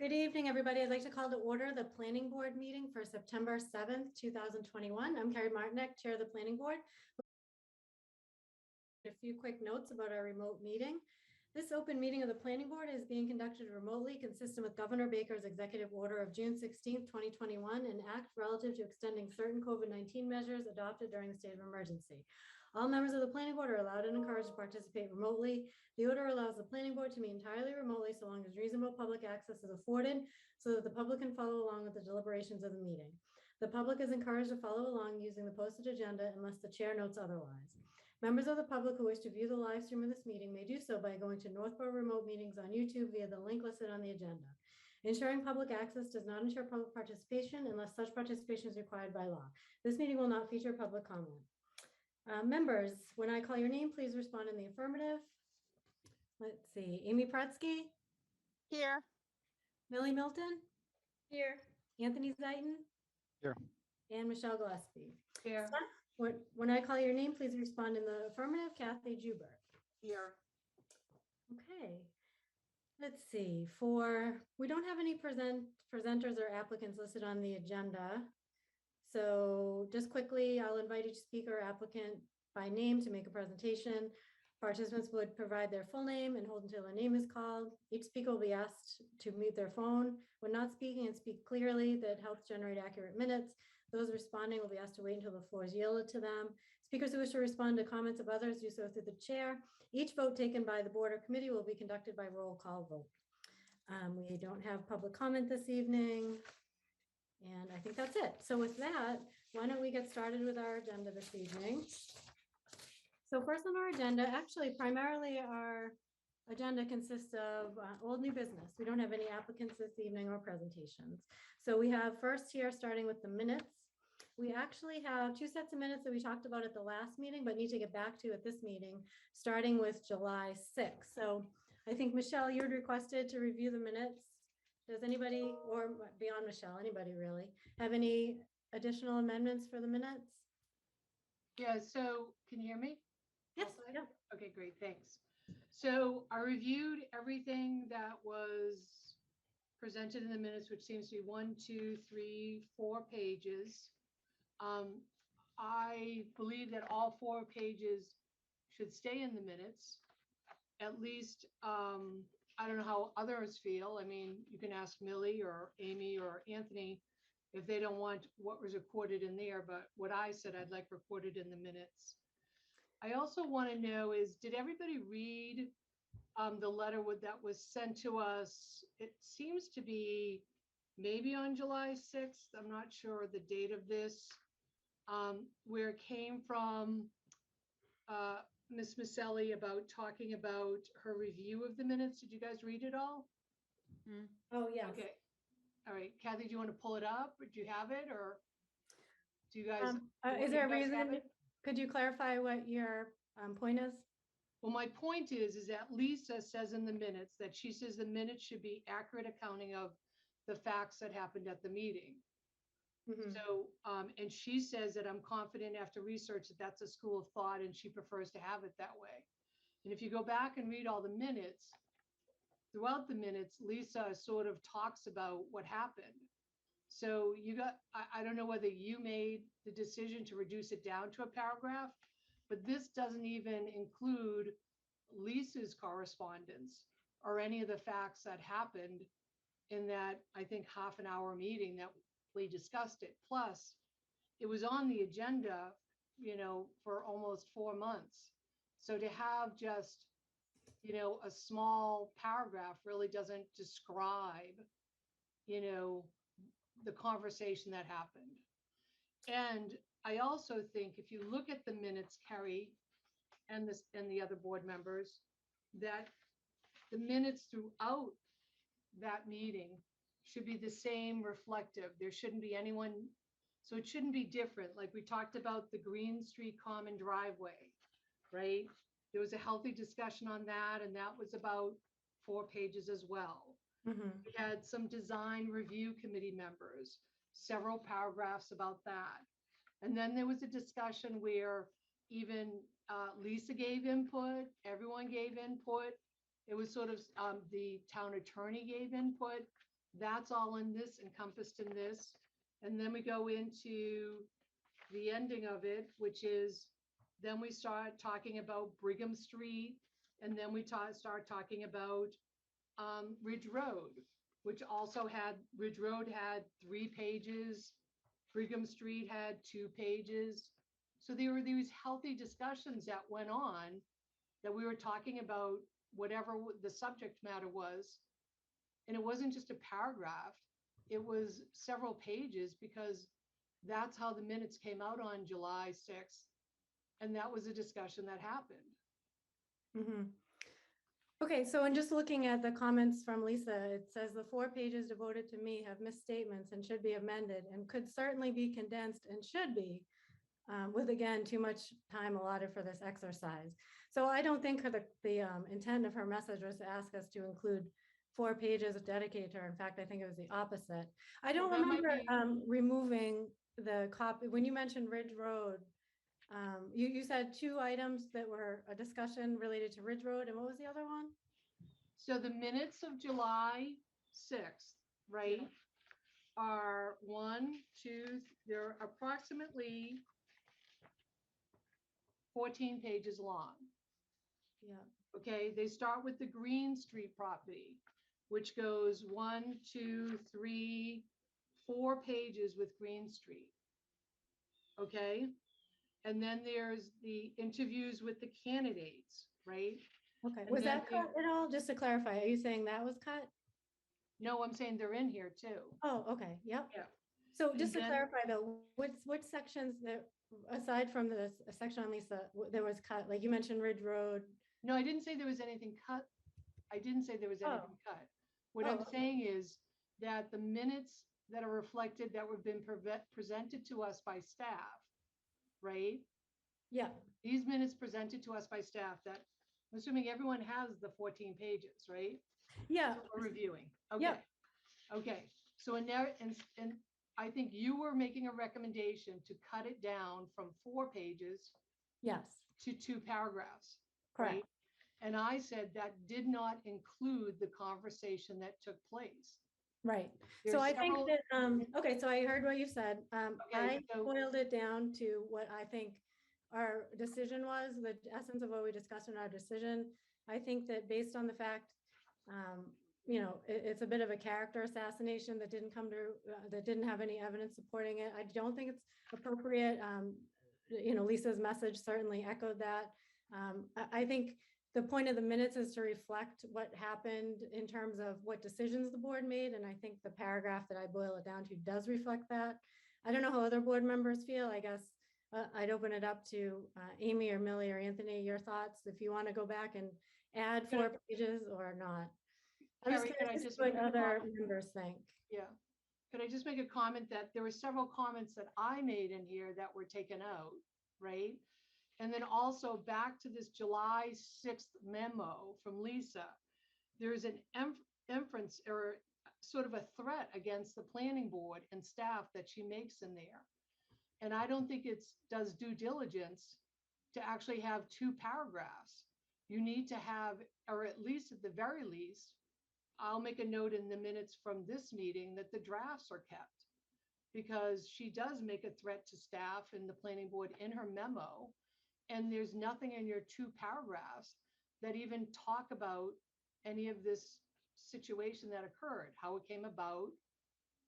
Good evening, everybody. I'd like to call to order the Planning Board meeting for September 7th, 2021. I'm Carrie Martinek, Chair of the Planning Board. A few quick notes about our remote meeting. This open meeting of the Planning Board is being conducted remotely, consistent with Governor Baker's executive order of June 16th, 2021, and act relative to extending certain COVID-19 measures adopted during the state of emergency. All members of the Planning Board are allowed and encouraged to participate remotely. The order allows the Planning Board to meet entirely remotely so long as reasonable public access is afforded so that the public can follow along with the deliberations of the meeting. The public is encouraged to follow along using the posted agenda unless the chair notes otherwise. Members of the public who wish to view the live stream of this meeting may do so by going to Northborough Remote Meetings on YouTube via the link listed on the agenda. Ensuring public access does not ensure public participation unless such participation is required by law. This meeting will not feature public comment. Members, when I call your name, please respond in the affirmative. Let's see, Amy Pratsky. Here. Millie Milton. Here. Anthony Zaitin. Here. And Michelle Gillespie. Here. When I call your name, please respond in the affirmative. Kathy Joubert. Here. Okay. Let's see. We don't have any presenters or applicants listed on the agenda. So just quickly, I'll invite each speaker or applicant by name to make a presentation. Participants would provide their full name and hold until their name is called. Each speaker will be asked to mute their phone when not speaking and speak clearly. That helps generate accurate minutes. Those responding will be asked to wait until the floor is yielded to them. Speakers who wish to respond to comments of others do so through the chair. Each vote taken by the board or committee will be conducted by roll call vote. We don't have public comment this evening. And I think that's it. So with that, why don't we get started with our agenda this evening? So first on our agenda, actually primarily our agenda consists of old new business. We don't have any applicants this evening or presentations. So we have first here, starting with the minutes. We actually have two sets of minutes that we talked about at the last meeting, but need to get back to at this meeting, starting with July 6th. So I think Michelle, you had requested to review the minutes. Does anybody, or beyond Michelle, anybody really, have any additional amendments for the minutes? Yeah, so can you hear me? Yes. Yeah. Okay, great, thanks. So I reviewed everything that was presented in the minutes, which seems to be 1, 2, 3, 4 pages. I believe that all 4 pages should stay in the minutes. At least, I don't know how others feel. I mean, you can ask Millie or Amy or Anthony if they don't want what was recorded in there, but what I said I'd like recorded in the minutes. I also want to know is, did everybody read the letter that was sent to us? It seems to be maybe on July 6th. I'm not sure the date of this, where it came from Ms. Maselli about talking about her review of the minutes. Did you guys read it all? Oh, yeah. Okay. All right. Kathy, do you want to pull it up, or do you have it, or do you guys? Is there a reason? Could you clarify what your point is? Well, my point is that Lisa says in the minutes that she says the minutes should be accurate accounting of the facts that happened at the meeting. Mm-hmm. So, and she says that I'm confident after research that that's a school of thought and she prefers to have it that way. And if you go back and read all the minutes, throughout the minutes, Lisa sort of talks about what happened. So you got, I don't know whether you made the decision to reduce it down to a paragraph, but this doesn't even include Lisa's correspondence or any of the facts that happened in that, I think, half an hour meeting that we discussed it. Plus, it was on the agenda, you know, for almost 4 months. So to have just, you know, a small paragraph really doesn't describe, you know, the conversation that happened. And I also think if you look at the minutes, Carrie and the other board members, that the minutes throughout that meeting should be the same, reflective. There shouldn't be anyone, so it shouldn't be different. Like we talked about the Green Street Common Driveway, right? There was a healthy discussion on that, and that was about 4 pages as well. Mm-hmm. We had some design review committee members, several paragraphs about that. And then there was a discussion where even Lisa gave input, everyone gave input. It was sort of the town attorney gave input. That's all in this, encompassed in this. And then we go into the ending of it, which is, then we start talking about Brigham Street, and then we start talking about Ridge Road, which also had, Ridge Road had 3 pages, Brigham Street had 2 pages. So there were these healthy discussions that went on, that we were talking about whatever the subject matter was. And it wasn't just a paragraph, it was several pages, because that's how the minutes came out on July 6th. And that was a discussion that happened. Mhm. Okay, so in just looking at the comments from Lisa, it says the 4 pages devoted to me have misstatements and should be amended and could certainly be condensed and should be, with again, too much time allotted for this exercise. So I don't think the intent of her message was to ask us to include 4 pages dedicated to her. In fact, I think it was the opposite. I don't Well, that might remember be- removing the copy, when you mentioned Ridge Road, you said 2 items that were a discussion related to Ridge Road, and what was the other one? So the minutes of July 6th, right, are 1, 2, they're approximately 14 pages long. Yeah. Okay, they start with the Green Street property, which goes 1, 2, 3, 4 pages with Green Street. Okay, and then there's the interviews with the candidates, right? Okay, And was then that cut at all? Just to clarify, are you saying that was cut? No, I'm saying they're in here too. Oh, okay, yep. Yeah. So And just to then- clarify though, which sections that, aside from the section on Lisa, there was cut, like you mentioned Ridge Road? No, I didn't say there was anything cut. I didn't say there was anything cut. What I'm Oh, okay. saying is that the minutes that are reflected that have been presented to us by staff, right? Yeah, These minutes presented to us by staff that, I'm assuming everyone has the 14 pages, right? yeah, That we're reviewing. Yeah. Okay. Okay. So in there, and I think you were making a recommendation to cut it down from 4 pages yes, to 2 paragraphs. correct. Right? And I said that did not include the conversation that took place. Right. So There's I think several- that, okay, so I heard what you said. Okay, I so- boiled it down to what I think our decision was, the essence of what we discussed in our decision. I think that based on the fact, it's a bit of a character assassination that didn't come to, that didn't have any evidence supporting it. I don't think it's appropriate. Lisa's message certainly echoed that. I think the point of the minutes is to reflect what happened in terms of what decisions the board made. And I think the paragraph that I boil it down to does reflect that. I don't know how other board members feel. I guess I'd open it up to Amy or Millie or Anthony, your thoughts, if you want to go back and add 4 pages or not. I'm just Carrie, could I curious just what make a other comment? members think. Yeah. Could I just make a comment that there were several comments that I made in here that were taken out, right? And then also back to this July 6th memo from Lisa, there's an inference or sort of a threat against the planning board and staff that she makes in there. And I don't think does due diligence to actually have 2 paragraphs. You need to have, or at least at the very least, I'll make a note in the minutes from this meeting that the drafts are kept, because she does make a threat to staff and the planning board in her memo. And there's nothing in your 2 paragraphs that even talk about any of this situation that occurred, how it came about,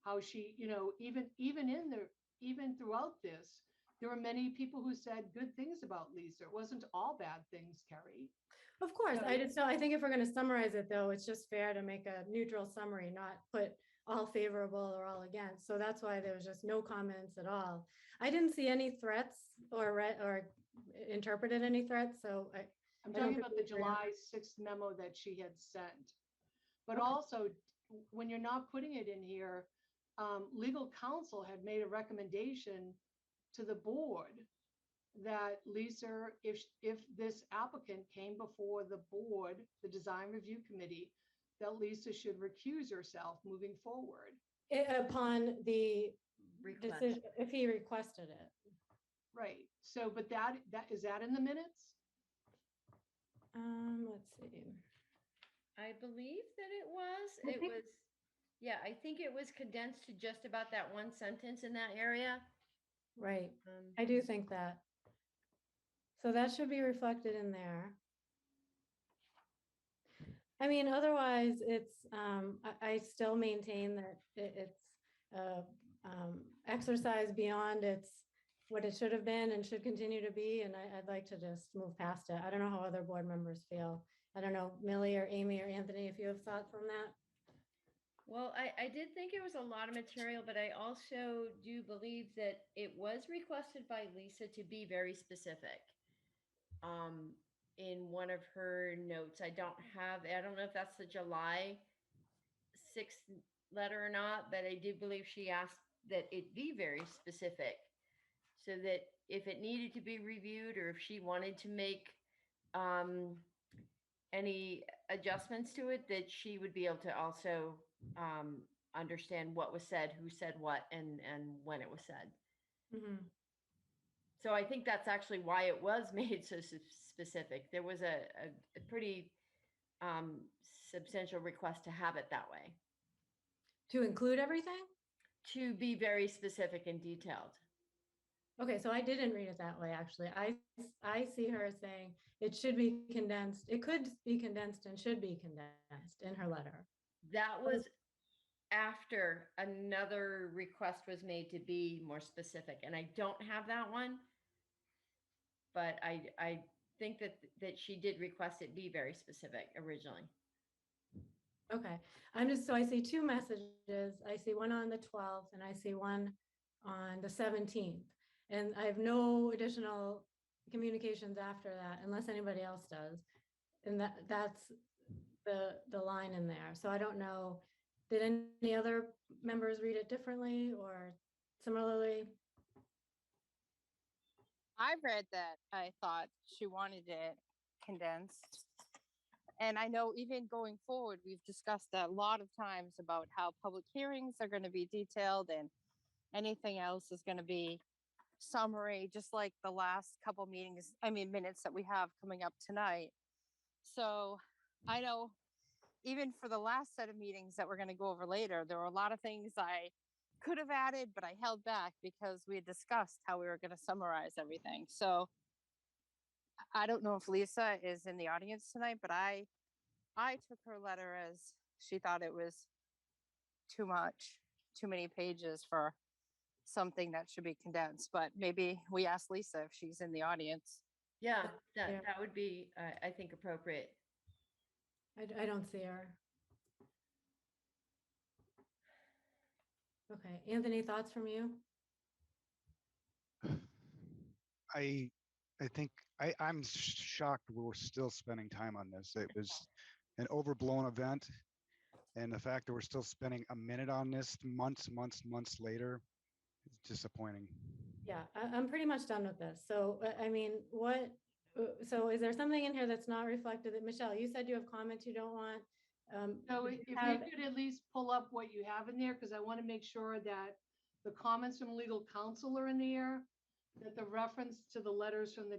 how she, even throughout this, there were many people who said good things about Lisa. It wasn't all bad things, Carrie. Of course, So- so I think if we're going to summarize it though, it's just fair to make a neutral summary, not put all favorable or all against. So that's why there was just no comments at all. I didn't see any threats or interpreted any threats. So I'm I don't talking think about the we agree. July 6th memo that she had sent. But Okay. also, when you're not putting it in here, legal counsel had made a recommendation to the board that Lisa, if this applicant came before the board, the design review committee, that Lisa should recuse herself moving forward. upon the Request. decision, if he requested it. Right. So, but that is that in the minutes? Let's see. I believe that it was, I think- Yeah, I think it was condensed to just about that one sentence in that area. Right, I do think that. So that should be reflected in there. I mean, otherwise, it's, I still maintain that it's a exercise beyond what it should have been and should continue to be, and I'd like to just move past it. I don't know how other board members feel. I don't know, Millie or Amy or Anthony, if you have thoughts on that. Well, I did think it was a lot of material, but I also do believe that it was requested by Lisa to be very specific. In one of her notes, I don't know if that's the July 6th letter or not, but I do believe she asked that it be very specific so that if it needed to be reviewed or if she wanted to make any adjustments to it, that she would be able to also understand what was said, who said what, and when it was said. Mhm. So I think that's actually why it was made so specific. There was a pretty substantial request to have it that way, To include everything? to be very specific and detailed. Okay, so I didn't read it that way, actually. I see her saying it should be condensed. It could be condensed and should be condensed in her letter. That was after another request was made to be more specific, and I don't have that one, but I think that she did request it be very specific originally. Okay, so I see two messages. I see one on the 12th and I see one on the 17th. And I have no additional communications after that unless anybody else does. And that's the line in there. So I don't know, did any other members read it differently or similarly? I read that. I thought she wanted it condensed. And I know even going forward, we've discussed a lot of times about how public hearings are going to be detailed and anything else is going to be summary, just like the last couple minutes that we have coming up tonight. So I know even for the last set of meetings that we're going to go over later, there were a lot of things I could have added, but I held back because we had discussed how we were going to summarize everything. So I don't know if Lisa is in the audience tonight, but I took her letter as she thought it was too much, too many pages for something that should be condensed. But maybe we ask Lisa if she's in the audience. Yeah, Yeah. that would be, I think, appropriate. I don't see her. Okay, Anthony, thoughts from you? I think I'm shocked we're still spending time on this. It was an overblown event. And the fact that we're still spending a minute on this months later is disappointing. Yeah, I'm pretty much done with this. So, I mean, so is there something in here that's not reflected? Michelle, you said you have comments you don't want. So did if you you have- could at least pull up what you have in there, because I want to make sure that the comments from legal counsel are in there, that the reference to the letters from the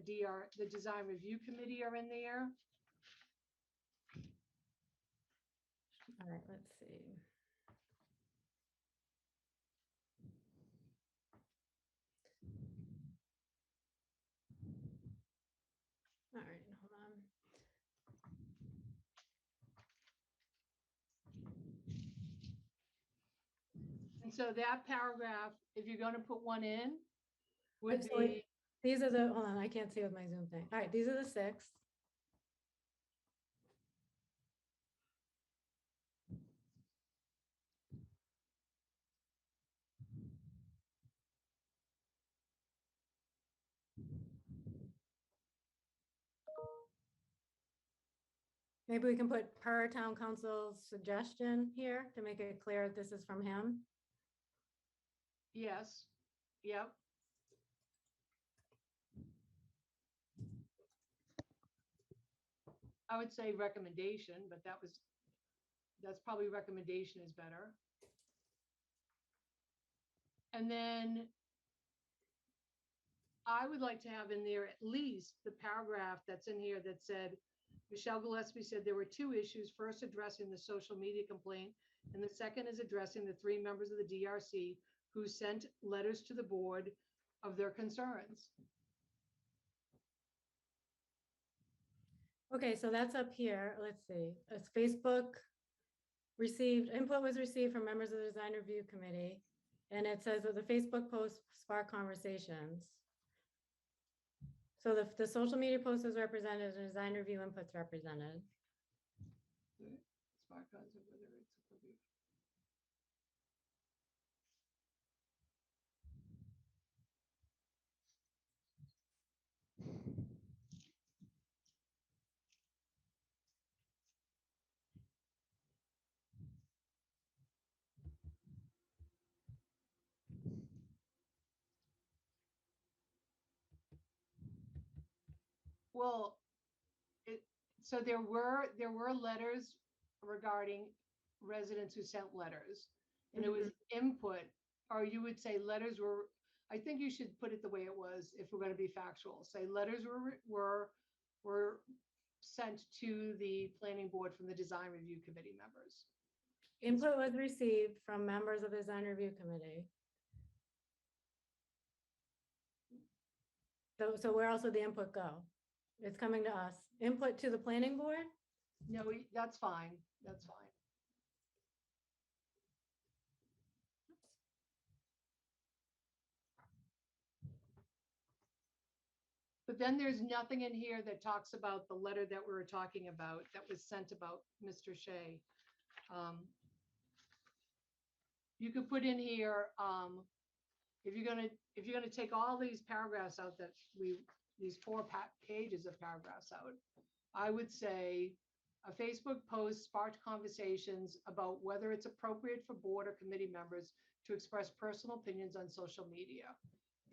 Design Review Committee are in there. All right, let's see. All right, hold on. And so that paragraph, if you're going to put one in, would So be, these are hold on, I can't see with my Zoom thing. All right, these are the 6. Maybe we can put per town council's suggestion here to make it clear this is from him. yes, yep. I would say recommendation, but that's probably recommendation is better. And then I would like to have in there at least the paragraph that's in here that said, Michelle Gillespie said there were two issues, first addressing the social media complaint, and the second is addressing the three members of the DRC who sent letters to the board of their concerns. Okay, so that's up here. Let's see. It's Facebook input was received from members of the design review committee. And it says that the Facebook post sparked conversations. So the social media post is represented and design review inputs represented. Smart concept, whether it's appropriate. Well, so there were letters regarding residents who sent letters, and it was input, or you would say letters were, I think you should put it the way it was if we're going to be factual. Say letters were sent to the planning board from the design review committee members. Input was received from members of the design review committee. So where else would the input go? It's coming to us. Input to the planning board? No, that's fine. That's fine. But then there's nothing in here that talks about the letter that we were talking about that was sent about Mr. Shea. You could put in here, if you're gonna take all these paragraphs out that these four pages of paragraphs out, I would say a Facebook post sparked conversations about whether it's appropriate for board or committee members to express personal opinions on social media,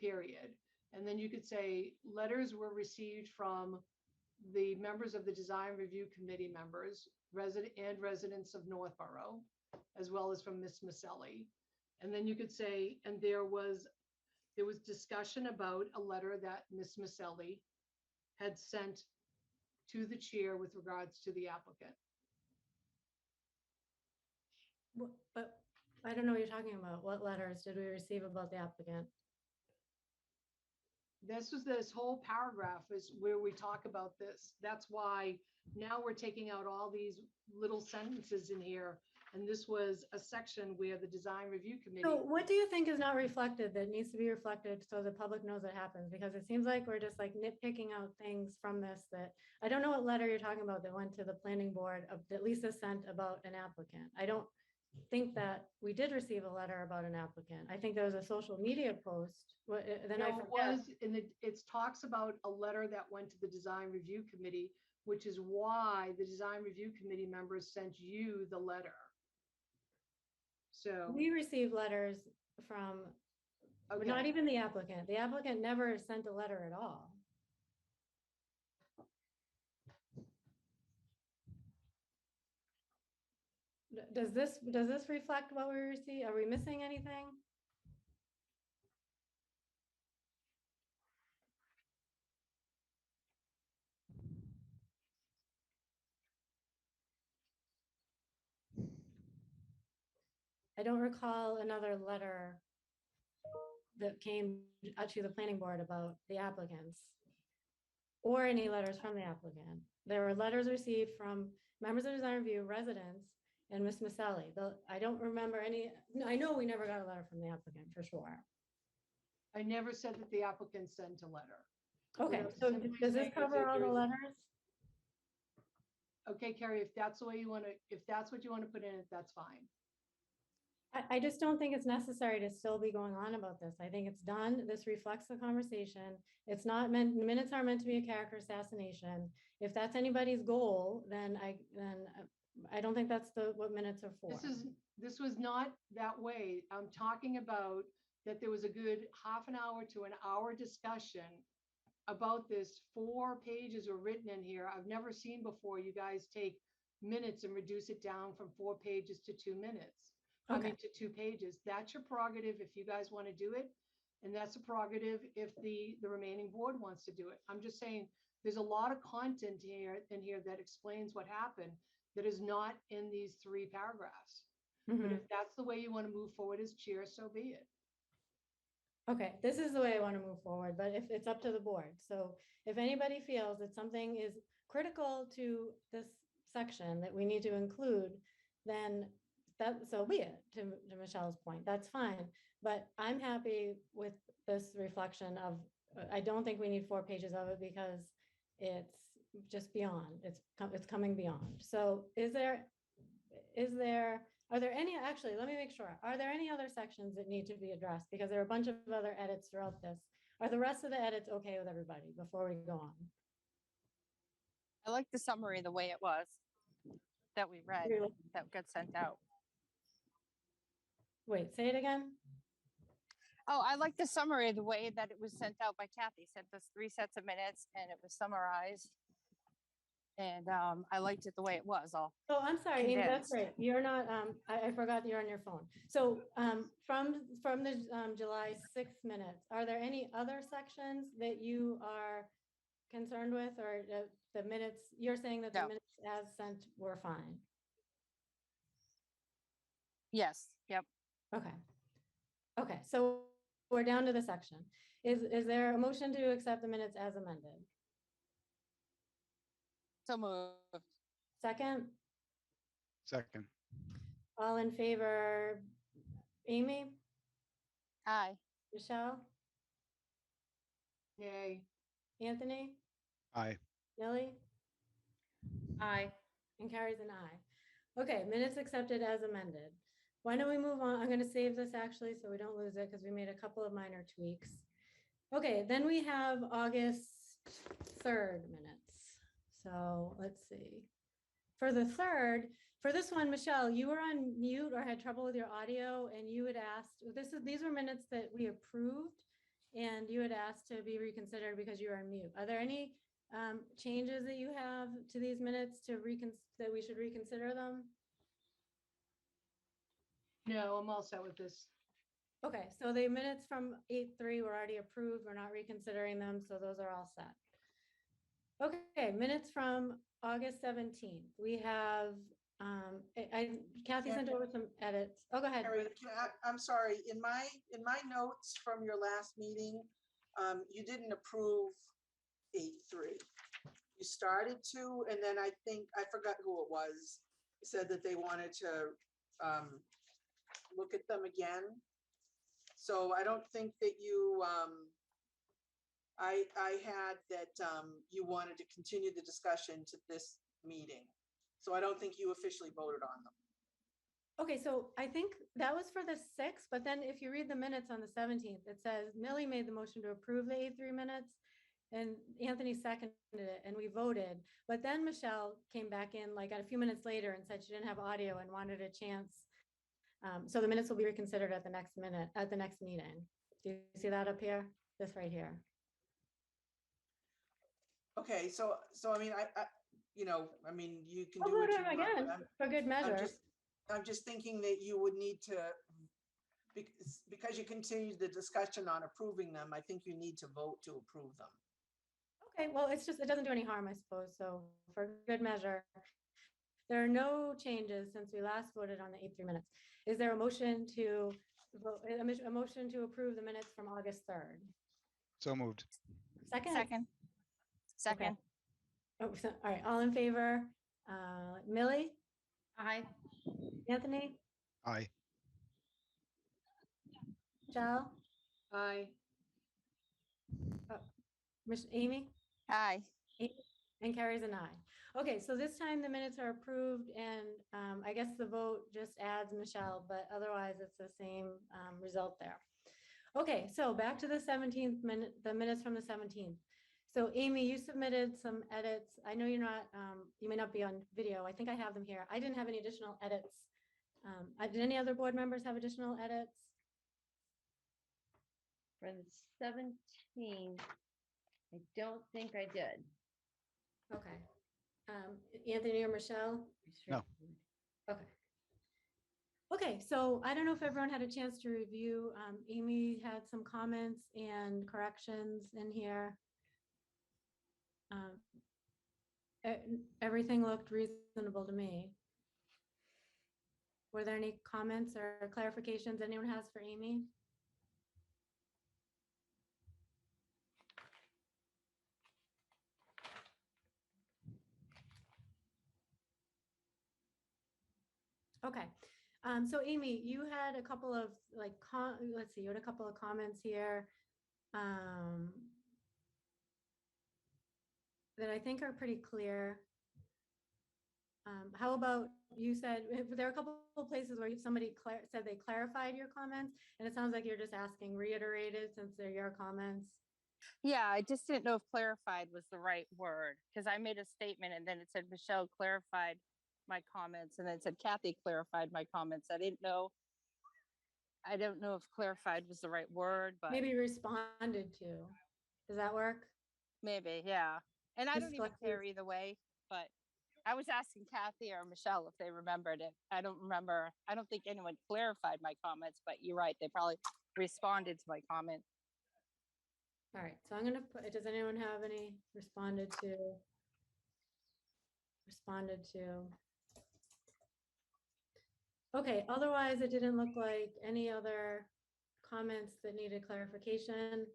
period. And then you could say letters were received from the members of the design review committee members, residents of Northborough, as well as from Miss Maselli. And then you could say, and there was discussion about a letter that Miss Maselli had sent to the chair with regards to the applicant. But I don't know what you're talking about. What letters did we receive about the applicant? This whole paragraph is where we talk about this. That's why now we're taking out all these little sentences in here. And this was a section where the design review committee. So what do you think is not reflected that needs to be reflected so the public knows what happens? Because it seems like we're just like nitpicking out things from this that, I don't know what letter you're talking about that went to the planning board that Lisa sent about an applicant. I don't think that we did receive a letter about an applicant. I think there was a social media post. Then I forget. It talks about a letter that went to the design review committee, which is why the design review committee members sent you the letter. So We received letters from, okay. not even the applicant. The applicant never sent a letter at all. Does this reflect what we received? Are we missing anything? I don't recall another letter that came to the planning board about the applicants or any letters from the applicant. There were letters received from members of the design review, residents, and Miss Maselli. I don't remember any. I know we never got a letter from the applicant for sure. I never said that the applicant sent a letter. Okay, What I'm so simply does this saying is cover that all the there's- letters? Okay, Carrie, if that's the way you want to, if that's what you want to put in it, that's fine. I just don't think it's necessary to still be going on about this. I think it's done. This reflects the conversation. It's not meant, the minutes aren't meant to be a character assassination. If that's anybody's goal, then I don't think that's what minutes are for. This was not that way. I'm talking about that there was a good half an hour to an hour discussion about this. 4 pages were written in here. I've never seen before you guys take minutes and reduce it down from 4 pages to 2 minutes. I mean, to 2 pages. That's your prerogative if you guys want to do it. And that's a prerogative if the remaining board wants to do it. I'm just saying There's a lot of content in here that explains what happened that is not in these 3 paragraphs. But Mhm. if that's the way you want to move forward as chair, so be it. Okay, this is the way I want to move forward, but if it's up to the board. So if anybody feels that something is critical to this section that we need to include, then so be it, to Michelle's point, that's fine. But I'm happy with this reflection of, I don't think we need 4 pages of it because it's just beyond, it's coming beyond. So are there any, actually, let me make sure. Are there any other sections that need to be addressed? Because there are a bunch of other edits throughout this. Are the rest of the edits okay with everybody before we go on? I like the summary the way it was that we read, Really? that got sent out. Wait, say it again? Oh, I like the summary the way that it was sent out by Kathy. Sent us 3 sets of minutes and it was summarized. And I liked it the way it was all. Oh, I'm sorry, Amy, that's Condensed. right. You're not, I forgot you're on your phone. So from the July 6th minutes, are there any other sections that you are concerned with, or the minutes, you're saying that the No. minutes as sent were fine? Yes. Yep. Okay. Okay, so we're down to the section. Is there a motion to accept the minutes as amended? So moved. Second, Second. all in favor? Amy, Aye. Michelle, Yay. Anthony, Aye. Millie, Aye. and Carrie's an aye. Okay, minutes accepted as amended. Why don't we move on? I'm going to save this actually so we don't lose it because we made a couple of minor tweaks. Okay, then we have August 3rd minutes. So let's see. For the 3rd, for this one, Michelle, you were on mute or had trouble with your audio, and you had asked, these were minutes that we approved, and you had asked to be reconsidered because you were on mute. Are there any changes that you have to these minutes that we should reconsider them? No, I'm all set with this. Okay, so the minutes from 8/3 were already approved. We're not reconsidering them, so those are all set. Okay, minutes from August 17th. We have, Kathy sent over some edits. Oh, go ahead. Carrie, I'm sorry, in my notes from your last meeting, you didn't approve 8/3. You started to, and then I think, I forgot who it was, said that they wanted to look at them again. So I don't think that you, I had that you wanted to continue the discussion to this meeting. So I don't think you officially voted on them. Okay, so I think that was for the 6th, but then if you read the minutes on the 17th, it says Millie made the motion to approve the 8/3 minutes and Anthony seconded it and we voted. But then Michelle came back in like a few minutes later and said she didn't have audio and wanted a chance. So the minutes will be reconsidered at the next meeting. Do you see that up here? This right here. Okay, so I mean, I mean, you can I'll do what vote you him want. again but I'm- for good measure. I'm just thinking that you would need to, because you continued the discussion on approving them, I think you need to vote to approve them. Okay, well, it doesn't do any harm, I suppose. So for good measure, there are no changes since we last voted on the 8/3 minutes. Is there a motion to vote, a motion to approve the minutes from August 3rd? So moved. Second? Second. Oh, all right, all in favor? Millie, Aye. Anthony, Aye. Michelle, Aye. Amy? Aye. And Carrie's an aye. Okay, so this time the minutes are approved and I guess the vote just adds Michelle, but otherwise it's the same result there. Okay, so back to the 17th minute, the minutes from the 17th. So Amy, you submitted some edits. I know you're not, you may not be on video. I think I have them here. I didn't have any additional edits. Did any other board members have additional edits? For the 17th, I don't think I did. Okay. Anthony or Michelle? No. Okay. Okay, so I don't know if everyone had a chance to review. Amy had some comments and corrections in here. Um, Everything looked reasonable to me. Were there any comments or clarifications anyone has for Amy? Okay, so Amy, you had a couple of let's see, you had a couple of comments here that I think are pretty clear. How about you said, there are a couple of places where somebody said they clarified your comments, and it sounds like you're just asking reiterated since they're your comments. Yeah, I just didn't know if clarified was the right word, because I made a statement and then it said Michelle clarified my comments, and then it said Kathy clarified my comments. I don't know if clarified was the right word, but Maybe responded to. Does that work? maybe, yeah. And I Ms. don't even care either way, but I was asking Kathy or Michelle if they remembered it. I don't remember. I don't think anyone clarified my comments, but you're right. They probably responded to my comment. All right, so I'm gonna put, does anyone have any responded to? Okay, otherwise it didn't look like any other comments that needed clarification.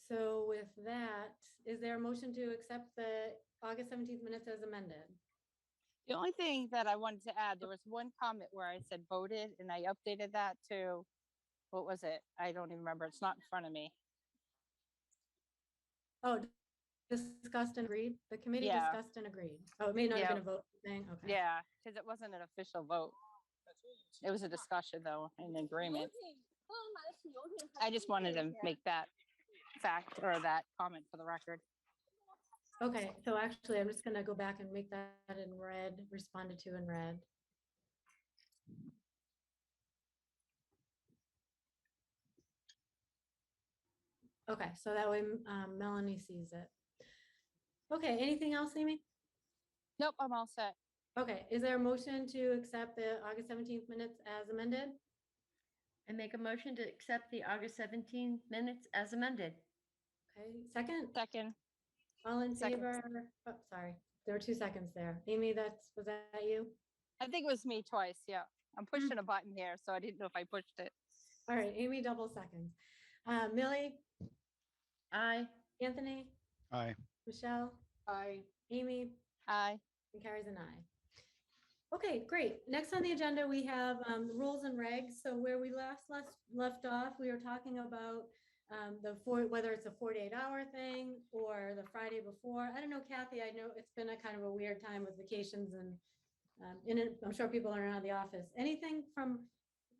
So with that, is there a motion to accept the August 17th minutes as amended? The only thing that I wanted to add, there was one comment where I said voted, and I updated that to, what was it? I don't even remember. It's not in front of me. Oh, discussed and agreed? The committee Yeah. discussed and agreed. Oh, it may not have Yeah. been a vote thing, okay. Yeah, because it wasn't an official vote. It was a discussion though, an agreement. I just wanted to make that fact or that comment for the record. Okay, so actually, I'm just gonna go back and make that in red, responded to in red. Okay, so that way Melanie sees it. Okay, anything else, Amy? Nope, I'm all set. Okay, is there a motion to accept the August 17th minutes as amended? I make a motion to accept the August 17th minutes as amended. Okay, second? Second. All in Second. favor? Oh, sorry, there were 2 seconds there. Amy, was that you? I think it was me twice. Yeah. I'm pushing a button here, so I didn't know if I pushed it. All right, Amy double seconds. Millie, Aye. Anthony, Aye. Michelle, I, Amy, Aye. and Carrie's an aye. Okay, great. Next on the agenda, we have rules and regs. So where we left off, we were talking about whether it's a 48-hour thing or the Friday before. I don't know, Kathy, I know it's been a kind of a weird time with vacations and I'm sure people are out of the office. Anything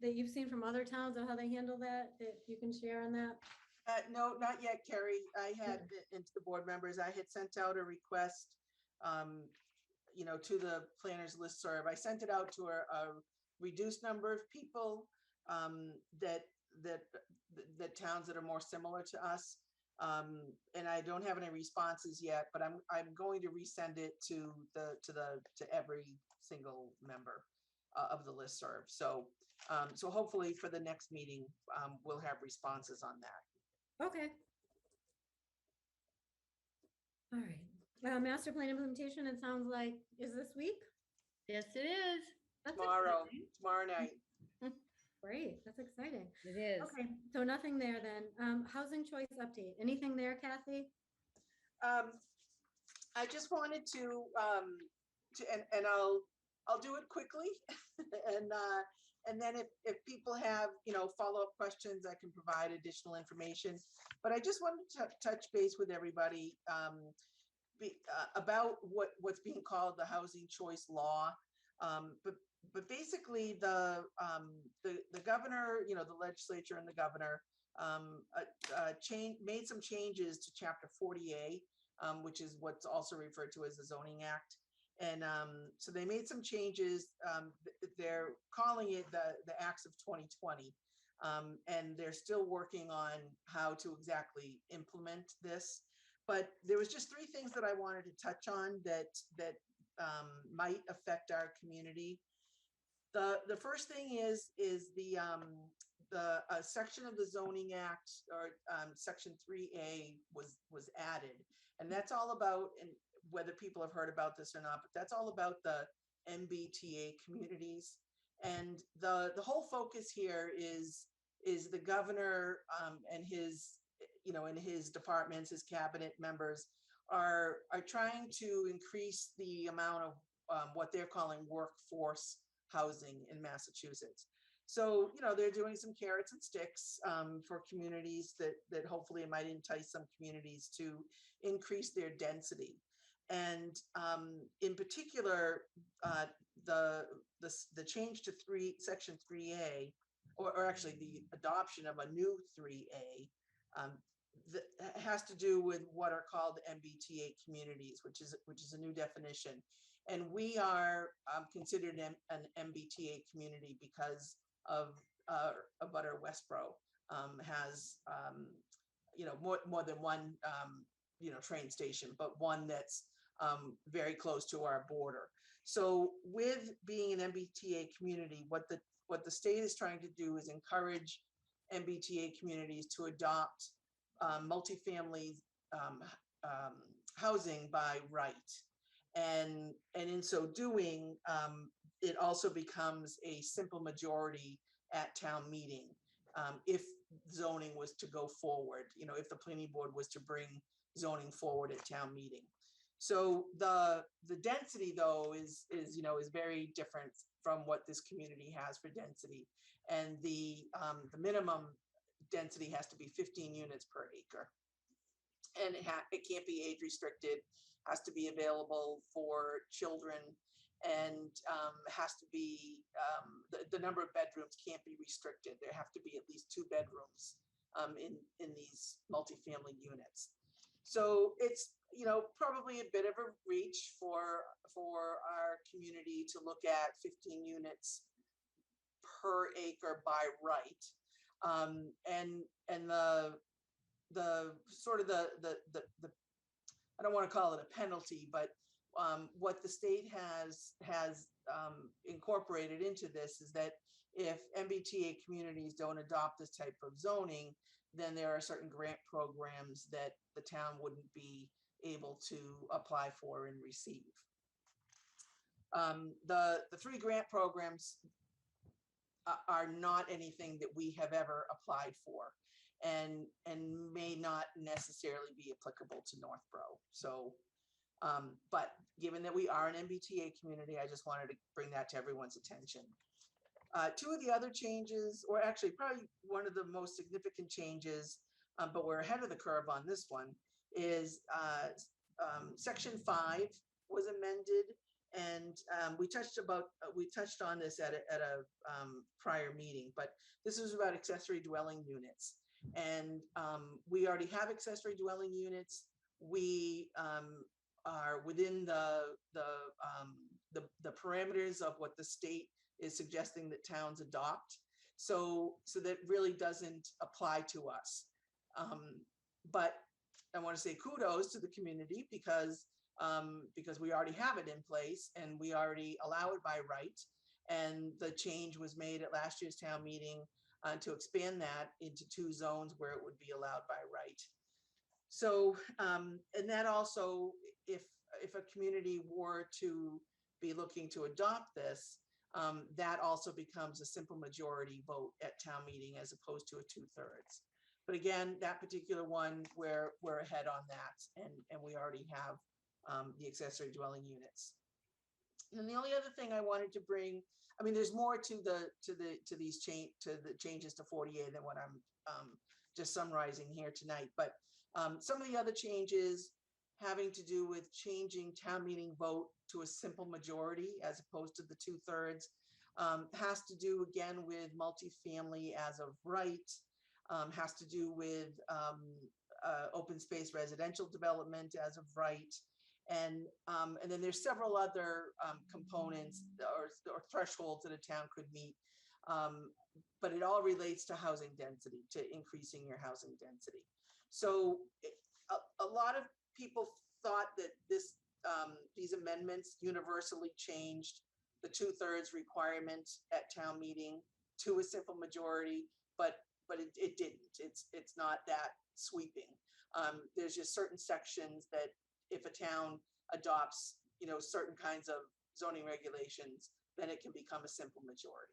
that you've seen from other towns and how they handle that you can share on that? No, not yet, Carrie. I had, into the board members, I had sent out a request, to the planners listserv. I sent it out to a reduced number of people that towns that are more similar to us. And I don't have any responses yet, but I'm going to resend it to every single member of the listserv. So hopefully for the next meeting, we'll have responses on that. Okay. All right. Master plan implementation, it sounds like, is this week? Yes, it is. That's Tomorrow exciting. night. Great, that's exciting. It is. Okay, so nothing there then. Housing choice update. Anything there, Kathy? I just wanted to and I'll do it quickly, and then if people have follow-up questions, I can provide additional information. But I just wanted to touch base with everybody about what's being called the housing choice law. But basically the governor, the legislature and the governor made some changes to Chapter 40A, which is what's also referred to as the Zoning Act. And so they made some changes. They're calling it the Acts of 2020. And they're still working on how to exactly implement this. But there was just 3 things that I wanted to touch on that might affect our community. The first thing is the section of the Zoning Act, or Section 3A was added, And that's all about, and whether people have heard about this or not, but that's all about the MBTA communities. And the whole focus here is the governor and his, and his departments, his cabinet members are trying to increase the amount of what they're calling workforce housing in Massachusetts. So, they're doing some carrots and sticks for communities that hopefully it might entice some communities to increase their density. And in particular, the change to section 3A, or actually the adoption of a new 3A, that has to do with what are called MBTA communities, which is a new definition. And we are considered an MBTA community because of Butter Westboro has more than one train station, but one that's very close to our border. So with being an MBTA community, what the state is trying to do is encourage MBTA communities to adopt multifamily housing by right. And in so doing, it also becomes a simple majority at town meeting if zoning was to go forward, if the planning board was to bring zoning forward at town meeting. So the density though is very different from what this community has for density. And the minimum density has to be 15 units per acre. And it can't be age restricted, has to be available for children, and has to be, the number of bedrooms can't be restricted. There have to be at least 2 bedrooms in these multifamily units. So it's, probably a bit of a reach for our community to look at 15 units per acre by right. And the sort of the I don't want to call it a penalty, but what the state has incorporated into this is that if MBTA communities don't adopt this type of zoning, then there are certain grant programs that the town wouldn't be able to apply for and receive. The 3 grant programs are not anything that we have ever applied for, and may not necessarily be applicable to Northborough. So, but given that we are an MBTA community, I just wanted to bring that to everyone's attention. 2 of the other changes, or actually probably one of the most significant changes, but we're ahead of the curve on this one, is section 5 was amended. And we touched on this at a prior meeting, but this is about accessory dwelling units. And we already have accessory dwelling units. We are within the parameters of what the state is suggesting that towns adopt. So that really doesn't apply to us. But I want to say kudos to the community because we already have it in place and we already allow it by right. And the change was made at last year's town meeting to expand that into 2 zones where it would be allowed by right. So, and that also, if a community were to be looking to adopt this, that also becomes a simple majority vote at town meeting as opposed to a 2/3. But again, that particular one, we're ahead on that, and we already have the accessory dwelling units. And the only other thing I wanted to bring, I mean, there's more to the changes to 40A than what I'm just summarizing here tonight. But some of the other changes having to do with changing town meeting vote to a simple majority as opposed to the 2/3 has to do again with multifamily as of right, has to do with open space residential development as of right. And then there's several other components or thresholds that a town could meet. But it all relates to housing density, to increasing your housing density. So a lot of people thought that these amendments universally changed the 2/3 requirement at town meeting to a simple majority, but it didn't. It's not that sweeping. There's just certain sections that if a town adopts, certain kinds of zoning regulations, then it can become a simple majority.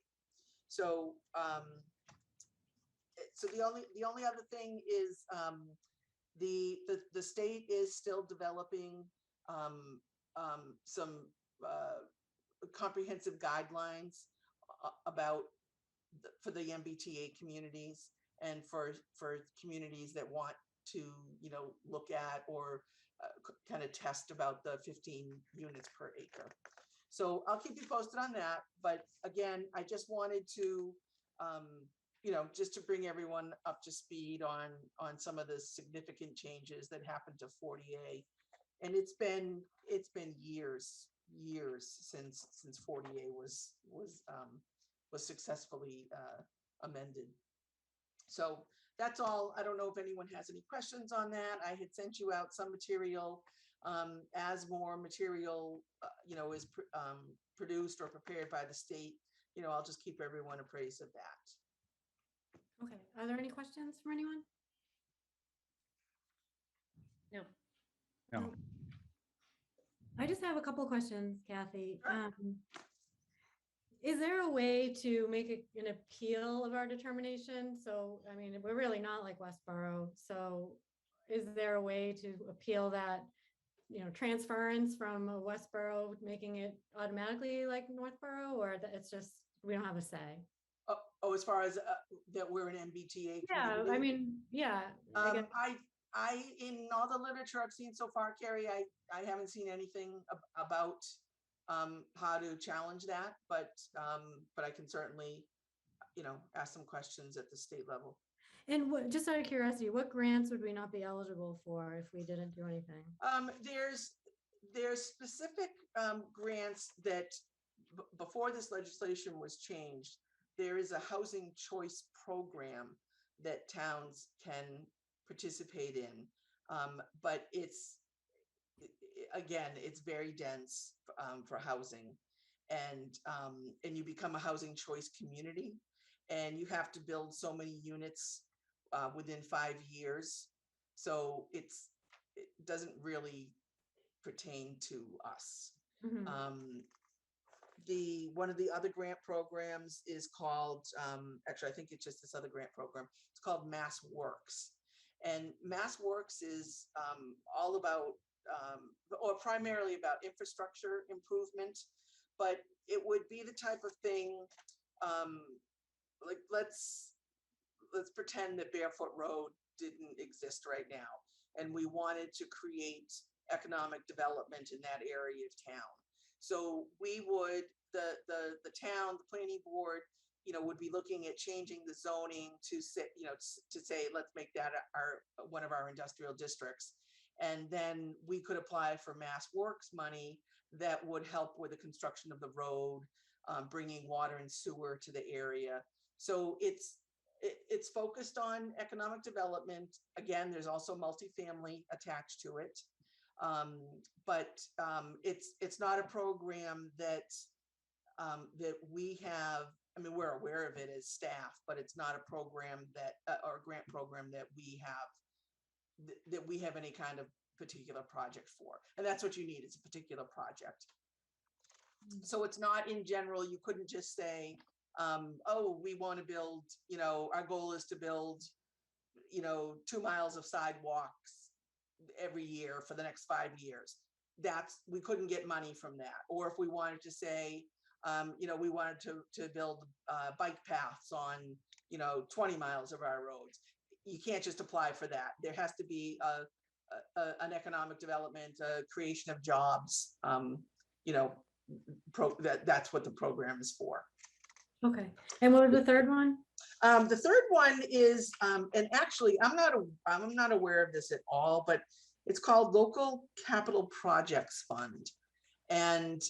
So, so the only other thing is the state is still developing some comprehensive guidelines about for the MBTA communities and for communities that want to look at or kind of test about the 15 units per acre. So I'll keep you posted on that. But again, I just wanted to just to bring everyone up to speed on some of the significant changes that happened to 40A. And it's been years since 40A was successfully amended. So that's all. I don't know if anyone has any questions on that. I had sent you out some material. As more material is produced or prepared by the state, I'll just keep everyone appraised of that. Okay, are there any questions from anyone? No. No. I just have a couple questions, Kathy. Sure. Is there a way to make an appeal of our determination? So, I mean, we're really not like Westboro. So is there a way to appeal that, transference from Westboro, making it automatically like Northborough, or that it's just, we don't have a say? Oh, as far as that we're an MBTA Yeah, community? I mean, yeah. I in all the literature I've seen so far, Carrie, I haven't seen anything about how to challenge that, but I can certainly, ask some questions at the state level. And just out of curiosity, what grants would we not be eligible for if we didn't do anything? There's specific grants that before this legislation was changed, there is a housing choice program that towns can participate in, but it's very dense for housing, and you become a housing choice community, and you have to build so many units within 5 years. So it doesn't really pertain to us. Mm-hmm. One of the other grant programs is called, actually, I think it's just this other grant program. It's called Mass Works. And Mass Works is all about, or primarily about infrastructure improvement, but it would be the type of thing, like let's pretend that Barefoot Road didn't exist right now, and we wanted to create economic development in that area of town. So we would, the town, the planning board, would be looking at changing the zoning to say, let's make that one of our industrial districts. And then we could apply for Mass Works money that would help with the construction of the road, bringing water and sewer to the area. So it's focused on economic development. Again, there's also multifamily attached to it. But it's not a program that we have. I mean, we're aware of it as staff, but it's not a program that or a grant program that we have any kind of particular project for. And that's what you need, is a particular project. So it's not in general. You couldn't just say, oh, we want to build, our goal is to build, 2 miles of sidewalks every year for the next 5 years. We couldn't get money from that. Or if we wanted to say, we wanted to build bike paths on, 20 miles of our roads. You can't just apply for that. There has to be an economic development, a creation of jobs, that's what the program is for. Okay. And what was the third one? The third one is, and actually, I'm not aware of this at all, but it's called Local Capital Projects Fund, and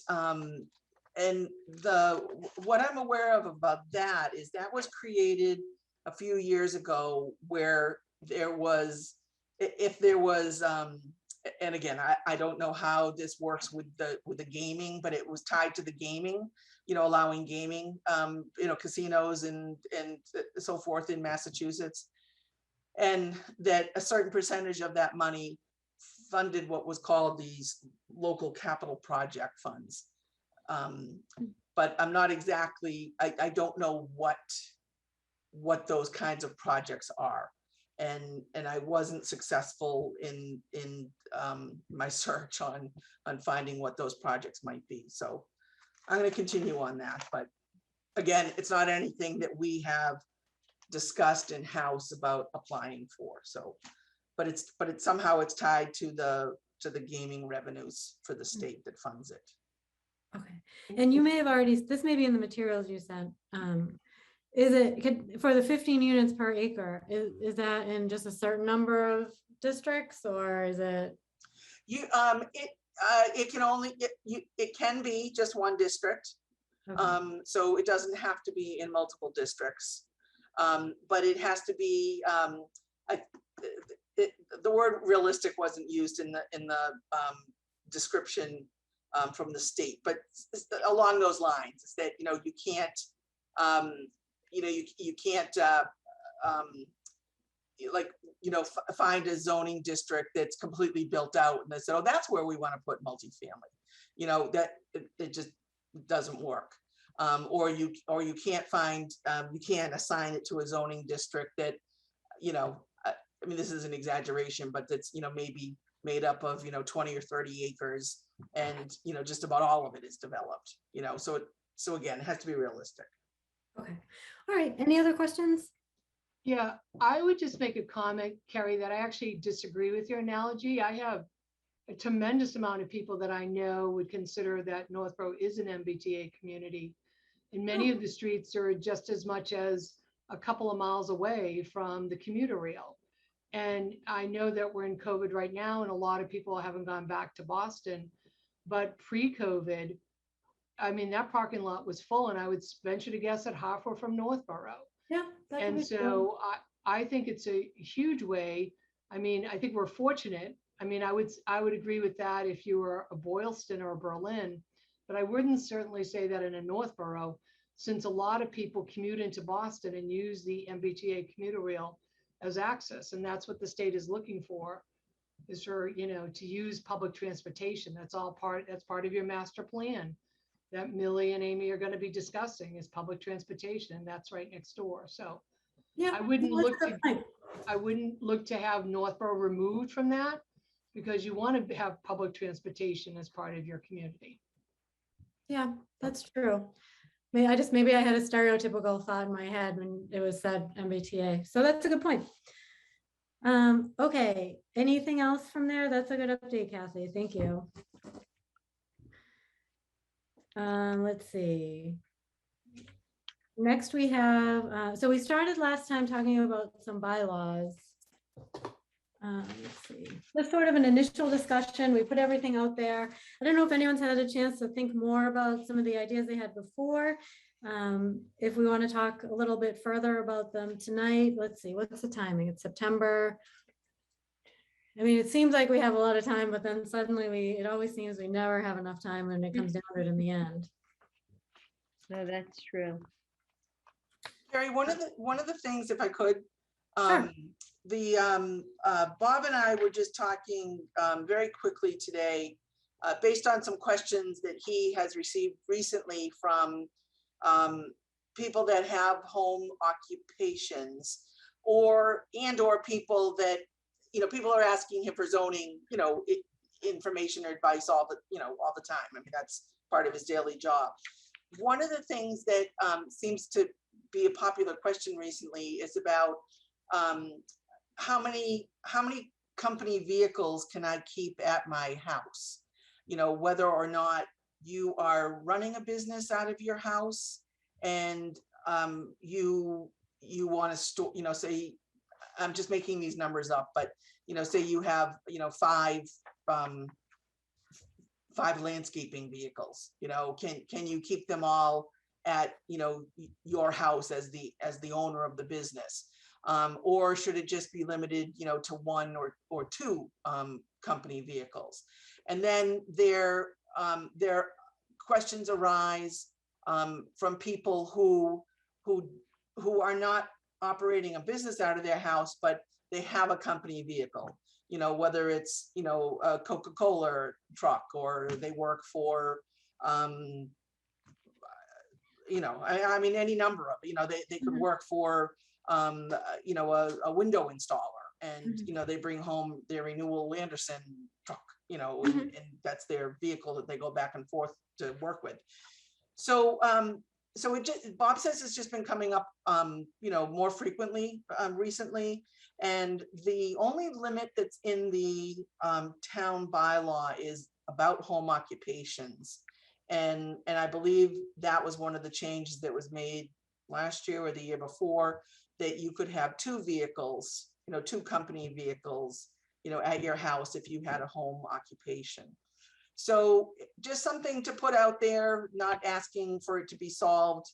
what I'm aware of about that is that was created a few years ago, where there was, and again, I don't know how this works with the gaming, but it was tied to the gaming, allowing gaming, casinos and so forth in Massachusetts. and that a certain percentage of that money funded what was called these local capital project funds. But I'm not exactly, I don't know what those kinds of projects are. And I wasn't successful in my search on finding what those projects might be. So I'm going to continue on that. But again, it's not anything that we have discussed in-house about applying for. So, but it's somehow it's tied to the gaming revenues for the state that funds it. Okay, and you may have already, this may be in the materials you sent. Is it for the 15 units per acre? Is that in just a certain number of districts, or is it? It can only, it can be just one district. Okay. So it doesn't have to be in multiple districts. But it has to be, the word realistic wasn't used in the description from the state, but along those lines, is that, you can't, you can't like, find a zoning district that's completely built out and they said, oh, that's where we want to put multifamily. That it just doesn't work. Or you can't find, you can't assign it to a zoning district that, I mean, this is an exaggeration, but that's, maybe made up of, 20 or 30 acres and, just about all of it is developed, so again, it has to be realistic. Okay. All right. Any other questions? Yeah, I would just make a comment, Carrie, that I actually disagree with your analogy. I have a tremendous amount of people that I know would consider that Northborough is an MBTA community. And many of the streets are just as much as a couple of miles away from the commuter rail. And I know that we're in COVID right now and a lot of people haven't gone back to Boston, but pre-COVID, I mean, that parking lot was full and I would venture to guess that half were from Northborough. Yeah. That can And be so I think it's a huge way. I mean, I think we're fortunate. I mean, I would agree with that if you were a Boylston or a Berlin, but I wouldn't certainly say that in a Northborough, since a lot of people commute into Boston and use the MBTA commuter rail as access. And that's what the state is looking for, is for, to use public transportation. That's part of your master plan that Millie and Amy are going to be discussing, is public transportation. And that's right next door. So yeah. I wouldn't no, that's a good point. I wouldn't look to have Northborough removed from that, because you want to have public transportation as part of your community. Yeah, that's true. Maybe I had a stereotypical thought in my head when it was said MBTA. So that's a good point. Okay, anything else from there? That's a good update, Kathy. Thank you. Let's see. Next we have, so we started last time talking about some bylaws. Let's see, just sort of an initial discussion. We put everything out there. I don't know if anyone's had a chance to think more about some of the ideas they had before. If we want to talk a little bit further about them tonight, let's see, what's the timing? It's September. I mean, it seems like we have a lot of time, but then suddenly it always seems we never have enough time when it comes down to it in the end. No, that's true. Carrie, one of the things, if I could, Sure. Bob and I were just talking very quickly today, based on some questions that he has received recently from people that have home occupations, or people that, people are asking him for zoning, information or advice all the time. I mean, that's part of his daily job. One of the things that seems to be a popular question recently is about how many company vehicles can I keep at my house? Whether or not you are running a business out of your house and you want to store, say, I'm just making these numbers up, but say you have five landscaping vehicles, can you keep them all at your house as the owner of the business, or should it just be limited to one or two company vehicles? And then there questions arise from people who are not operating a business out of their house, but they have a company vehicle, whether it's, a Coca-Cola truck, or they work for, I mean, any number of, they could Mhm. work for, a window installer, and, Mhm. they bring home their renewal Anderson truck, and Mhm. that's their vehicle that they go back and forth to work with. So, Bob says it's just been coming up, more frequently, recently. And the only limit that's in the, town bylaw is about home occupations. And I believe that was one of the changes that was made last year or the year before, that you could have two vehicles, two company vehicles, at your house if you had a home occupation. So just something to put out there, not asking for it to be solved,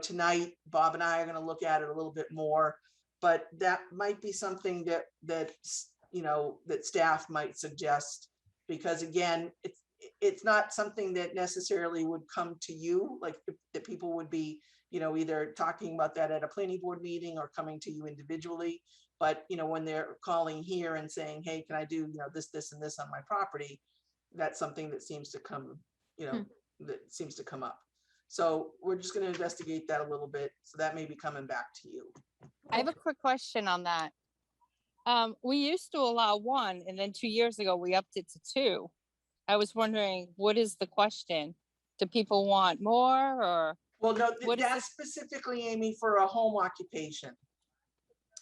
tonight. Bob and I are going to look at it a little bit more, but that might be something that staff might suggest, because again, it's not something that necessarily would come to you, like that people would be, either talking about that at a planning board meeting or coming to you individually. But, when they're calling here and saying, hey, can I do, this and this on my property? That's something that seems to come, that seems to come up. So we're just going to investigate that a little bit. So that may be coming back to you. I have a quick question on that. We used to allow one, and then 2 years ago we upped it to two. I was wondering, what is the question? Do people want more, or Well, no, what is that's specifically, Amy, for a home occupation.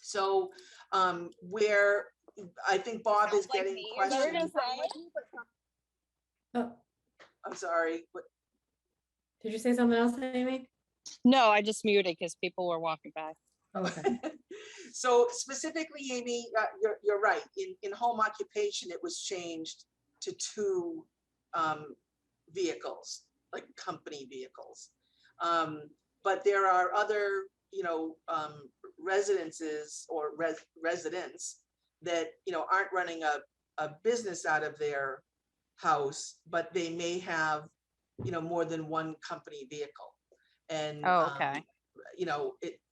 So where I think Bob is getting questions. Oh, I'm sorry, but did you say something else, Amy? No, I just muted because people were walking by. Oh, okay. so specifically, Amy, you're right. In home occupation, it was changed to two vehicles, like company vehicles. But there are other, residences or residents that, aren't running a business out of their house, but they may have, more than one company vehicle. And, Okay.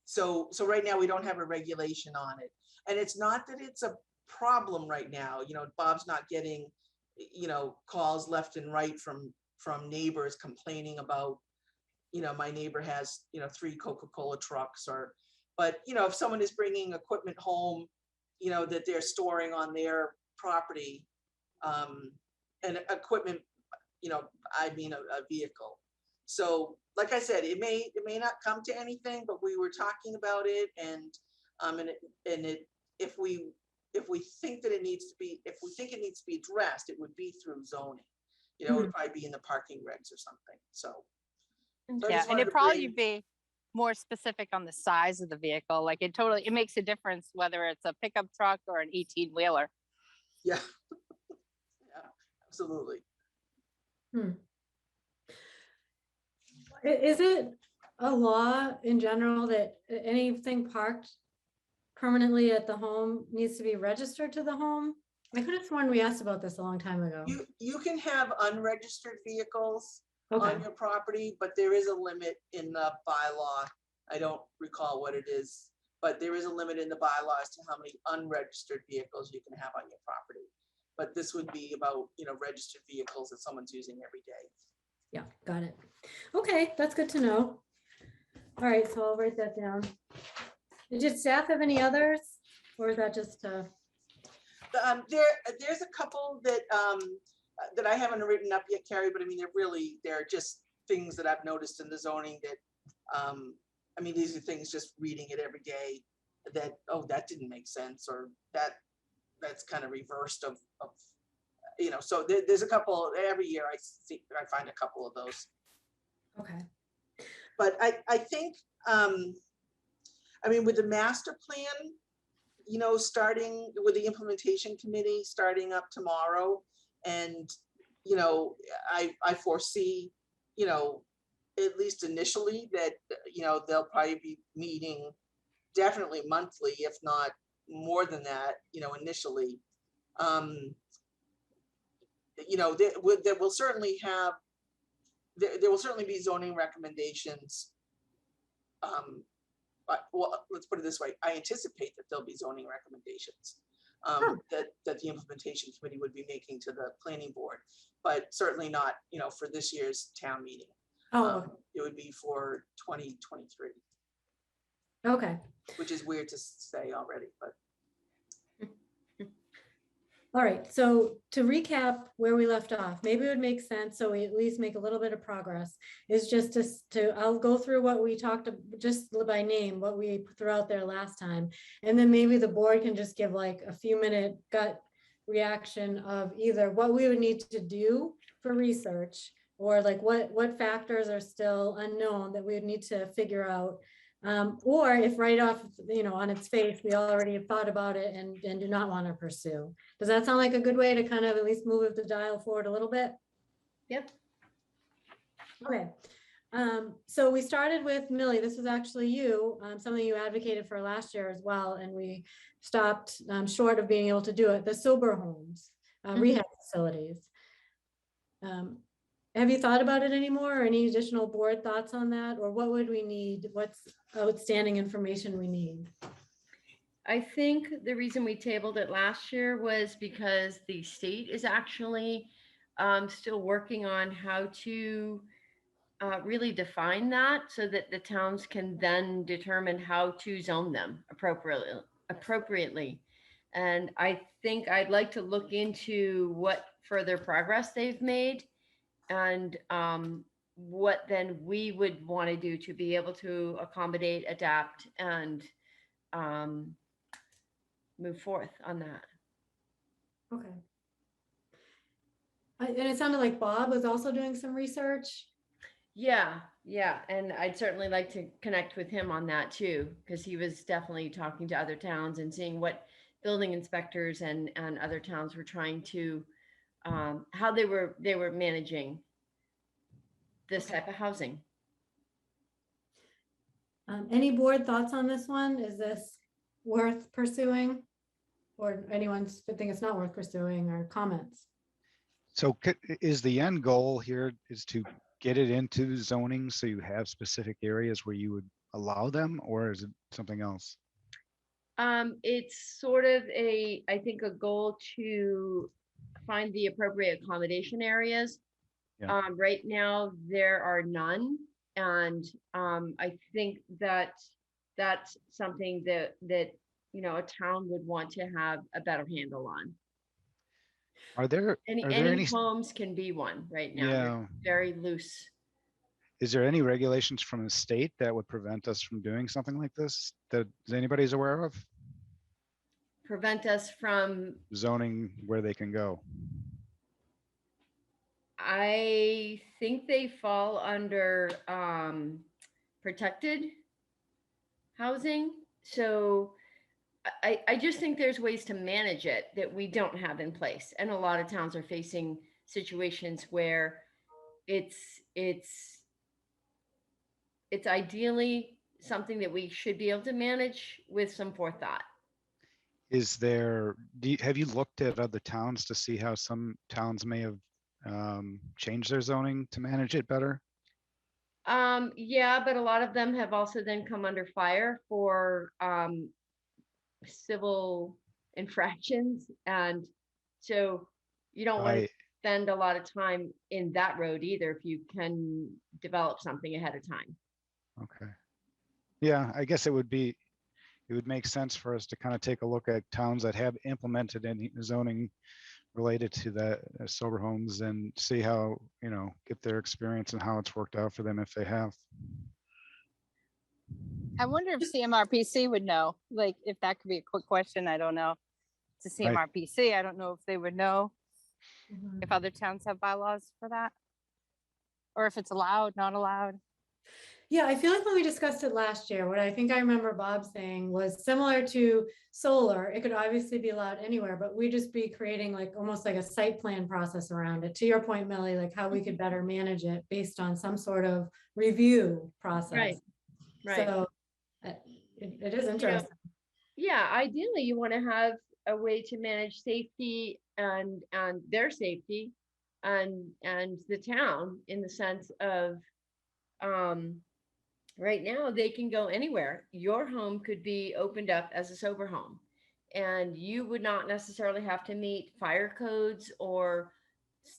so right now we don't have a regulation on it. And it's not that it's a problem right now, Bob's not getting, calls left and right from neighbors complaining about, my neighbor has, 3 Coca-Cola trucks, but, if someone is bringing equipment home, that they're storing on their property, and equipment, I mean, a vehicle. So like I said, it may not come to anything, but we were talking about it, and if we think that it needs to be, if we think it needs to be addressed, it would be through zoning. It would probably be in the parking regs or something. So I Yeah, just and wanted it to probably bring- be more specific on the size of the vehicle. Like it makes a difference whether it's a pickup truck or an 18-wheeler. Yeah. Yeah, absolutely. Is it a law in general that anything parked permanently at the home needs to be registered to the home? I could have sworn we asked about this a long time ago. You can have unregistered vehicles Okay, on your property, but there is a limit in the bylaw. I don't recall what it is, but there is a limit in the bylaw as to how many unregistered vehicles you can have on your property. But this would be about, registered vehicles that someone's using every day. yeah, got it. Okay, that's good to know. All right, so I'll write that down. Did staff have any others, or is that just There's a couple that that I haven't written up yet, Carrie, but I mean, they're just things that I've noticed in the zoning that, I mean, these are things just reading it every day that, oh, that didn't make sense, or that's kind of reversed of so there's a couple every year. I find a couple of those. okay? But I think, I mean, with the master plan, starting with the implementation committee starting up tomorrow, and I foresee, at least initially, that they'll probably be meeting definitely monthly, if not more than that, initially. There will certainly have, there will certainly be zoning recommendations well, let's put it this way, I anticipate that there'll be zoning recommendations that the implementation committee would be making to the planning board, but certainly not, for this year's town meeting. Oh, It would be for 2023, okay. which is weird to say already, but. All right, so to recap where we left off, maybe it would make sense, so we at least make a little bit of progress, is just I'll go through what we talked, just by name, what we threw out there last time. And then maybe the board can just give like a few minute gut reaction of either what we would need to do for research, or like what factors are still unknown that we would need to figure out. Or if right off, on its face, we already have thought about it and do not want to pursue. Does that sound like a good way to kind of at least move the dial forward a little bit? Yep. Okay. So we started with Millie. This was actually you, something you advocated for last year as well, and we stopped short of being able to do it. The sober homes, rehab facilities. Have you thought about it anymore, or any additional board thoughts on that? Or what would we need? What's outstanding information we need? I think the reason we tabled it last year was because the state is actually still working on how to really define that so that the towns can then determine how to zone them appropriately. And I think I'd like to look into what further progress they've made and what then we would want to do to be able to accommodate, adapt, and move forth on that. Okay. And it sounded like Bob was also doing some research. Yeah. And I'd certainly like to connect with him on that too, because he was definitely talking to other towns and seeing what building inspectors and other towns were trying to, how they were managing this type of housing. Any board thoughts on this one? Is this worth pursuing? Or anyone's think it's not worth pursuing, or comments? So is the end goal here is to get it into zoning so you have specific areas where you would allow them, or is it something else? It's sort of I think a goal to find the appropriate accommodation areas. Yeah. Right now there are none. And I think that that's something that a town would want to have a better handle on. Are there Any homes can be one right now. Yeah. They're very loose. Is there any regulations from the state that would prevent us from doing something like this that anybody's aware of? Prevent us from Zoning where they can go? I think they fall under protected housing. So I just think there's ways to manage it that we don't have in place. And a lot of towns are facing situations where it's ideally something that we should be able to manage with some forethought. Have you looked at other towns to see how some towns may have changed their zoning to manage it better? Yeah, but a lot of them have also then come under fire for civil infractions. And so you don't want to spend a lot of time in that road either if you can develop something ahead of time. Okay. Yeah, I guess it would make sense for us to kind of take a look at towns that have implemented any zoning related to that sober homes and see how, get their experience and how it's worked out for them if they have. I wonder if CMRPC would know, like if that could be a quick question. I don't know. To CMRPC, I don't know if they would know if other towns have bylaws for that, or if it's allowed, not allowed. Yeah, I feel like when we discussed it last year, what I think I remember Bob saying was similar to solar. It could obviously be allowed anywhere, but we'd just be creating like almost like a site plan process around it. To your point, Millie, like how we could better manage it based on some sort of review process. Right. So it is interesting. Yeah, ideally you want to have a way to manage safety and their safety and the town in the sense of Right now, they can go anywhere. Your home could be opened up as a sober home, and you would not necessarily have to meet fire codes or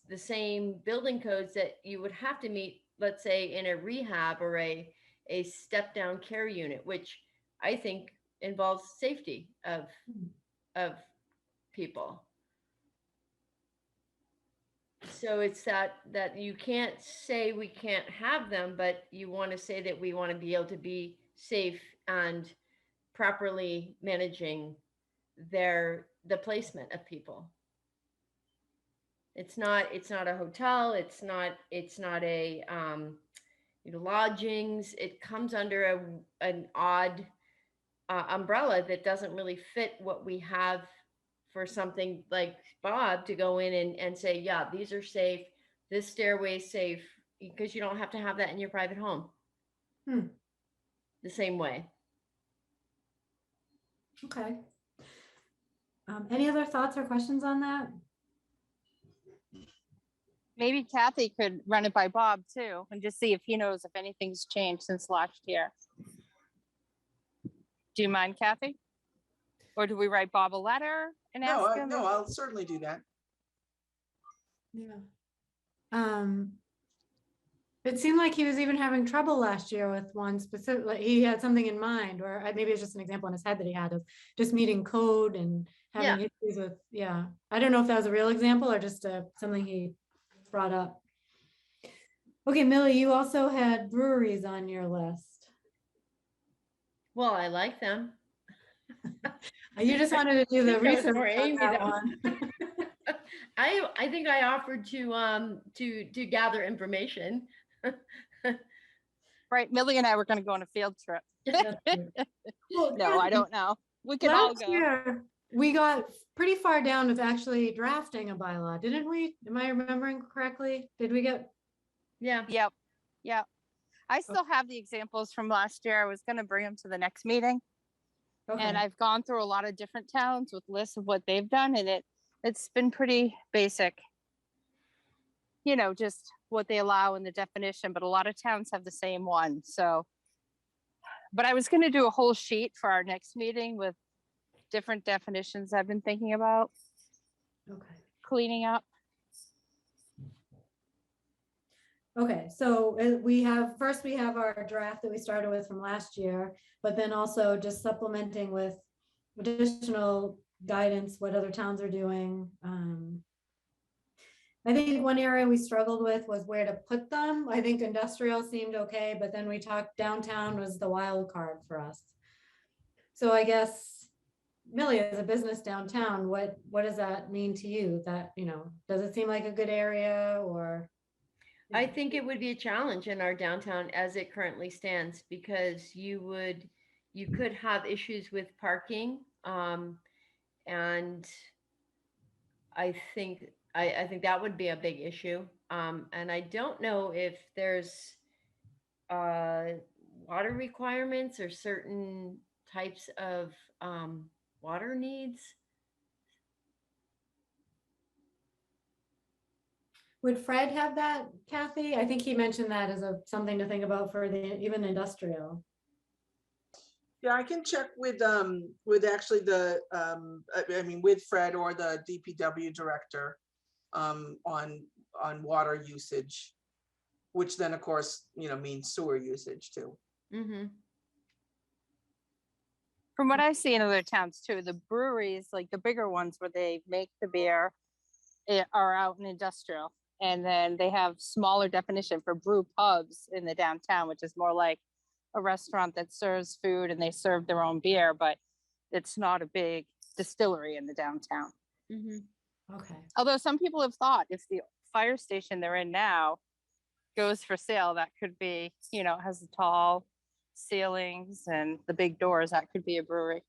the same building codes that you would have to meet, let's say, in a rehab or a step down care unit, which I think involves safety of people. So it's that you can't say we can't have them, but you want to say that we want to be able to be safe and properly managing the placement of people. It's not a hotel, it's not a lodgings. It comes under an odd umbrella that doesn't really fit what we have for something like Bob to go in and say, yeah, these are safe, this stairway is safe, because you don't have to have that in your private home. The same way. Okay. Any other thoughts or questions on that? Maybe Kathy could run it by Bob too, and just see if he knows if anything's changed since last year. Do you mind, Kathy? Or do we write Bob a letter and ask him? No, I'll certainly do that. Yeah. It seemed like he was even having trouble last year with one specific, like he had something in mind, or maybe it's just an example in his head that he had of just meeting code and having issues with, yeah. I don't know if that was a real example or just something he brought up. Okay, Millie, you also had breweries on your list. Well, I like them. You just wanted to do the research more on Amy that than- one. I think I offered to gather information. Right, Millie and I were going to go on a field trip. Well, No, I don't know. We could all last go. year, we got pretty far down with actually drafting a bylaw, didn't we? Am I remembering correctly? Did we get? Yeah. Yep. I still have the examples from last year. I was going to bring them to the next meeting. Okay. And I've gone through a lot of different towns with lists of what they've done, and it's been pretty basic. Just what they allow in the definition, but a lot of towns have the same one. So, but I was going to do a whole sheet for our next meeting with different definitions I've been thinking about cleaning up. Okay, so we have our draft that we started with from last year, but then also just supplementing with additional guidance, what other towns are doing. I think one area we struggled with was where to put them. I think industrial seemed okay, but then we talked downtown was the wild card for us. So I guess, Millie, as a business downtown, what does that mean to you? That, does it seem like a good area or? I think it would be a challenge in our downtown as it currently stands, because you could have issues with parking. And I think that would be a big issue. And I don't know if there's water requirements or certain types of water needs. Would Fred have that, Kathy? I think he mentioned that as something to think about for even industrial. Yeah, I can check with actually with Fred or the DPW director on water usage, which then of course, means sewer usage too. Mm-hmm. From what I see in other towns too, the breweries, like the bigger ones where they make the beer, are out in industrial. And then they have smaller definition for brew pubs in the downtown, which is more like a restaurant that serves food and they serve their own beer, but it's not a big distillery in the downtown. Mm-hmm. Okay. Although some people have thought if the fire station they're in now goes for sale, that could be, it has the tall ceilings and the big doors, that could be a brewery.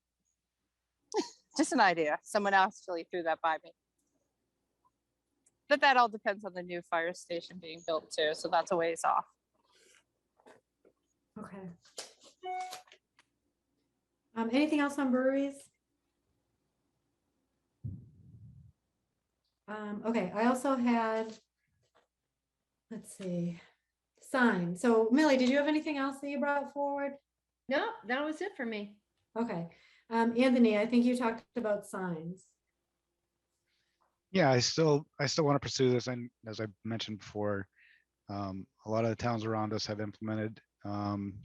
Just an idea. Someone actually threw that by me. But that all depends on the new fire station being built too. So that's a ways off. Okay. Anything else on breweries? Okay, I also had, let's see, sign. So Millie, did you have anything else that you brought forward? No, that was it for me. Okay. Anthony, I think you talked about signs. Yeah, I still want to pursue this, and as I mentioned before, a lot of the towns around us have implemented,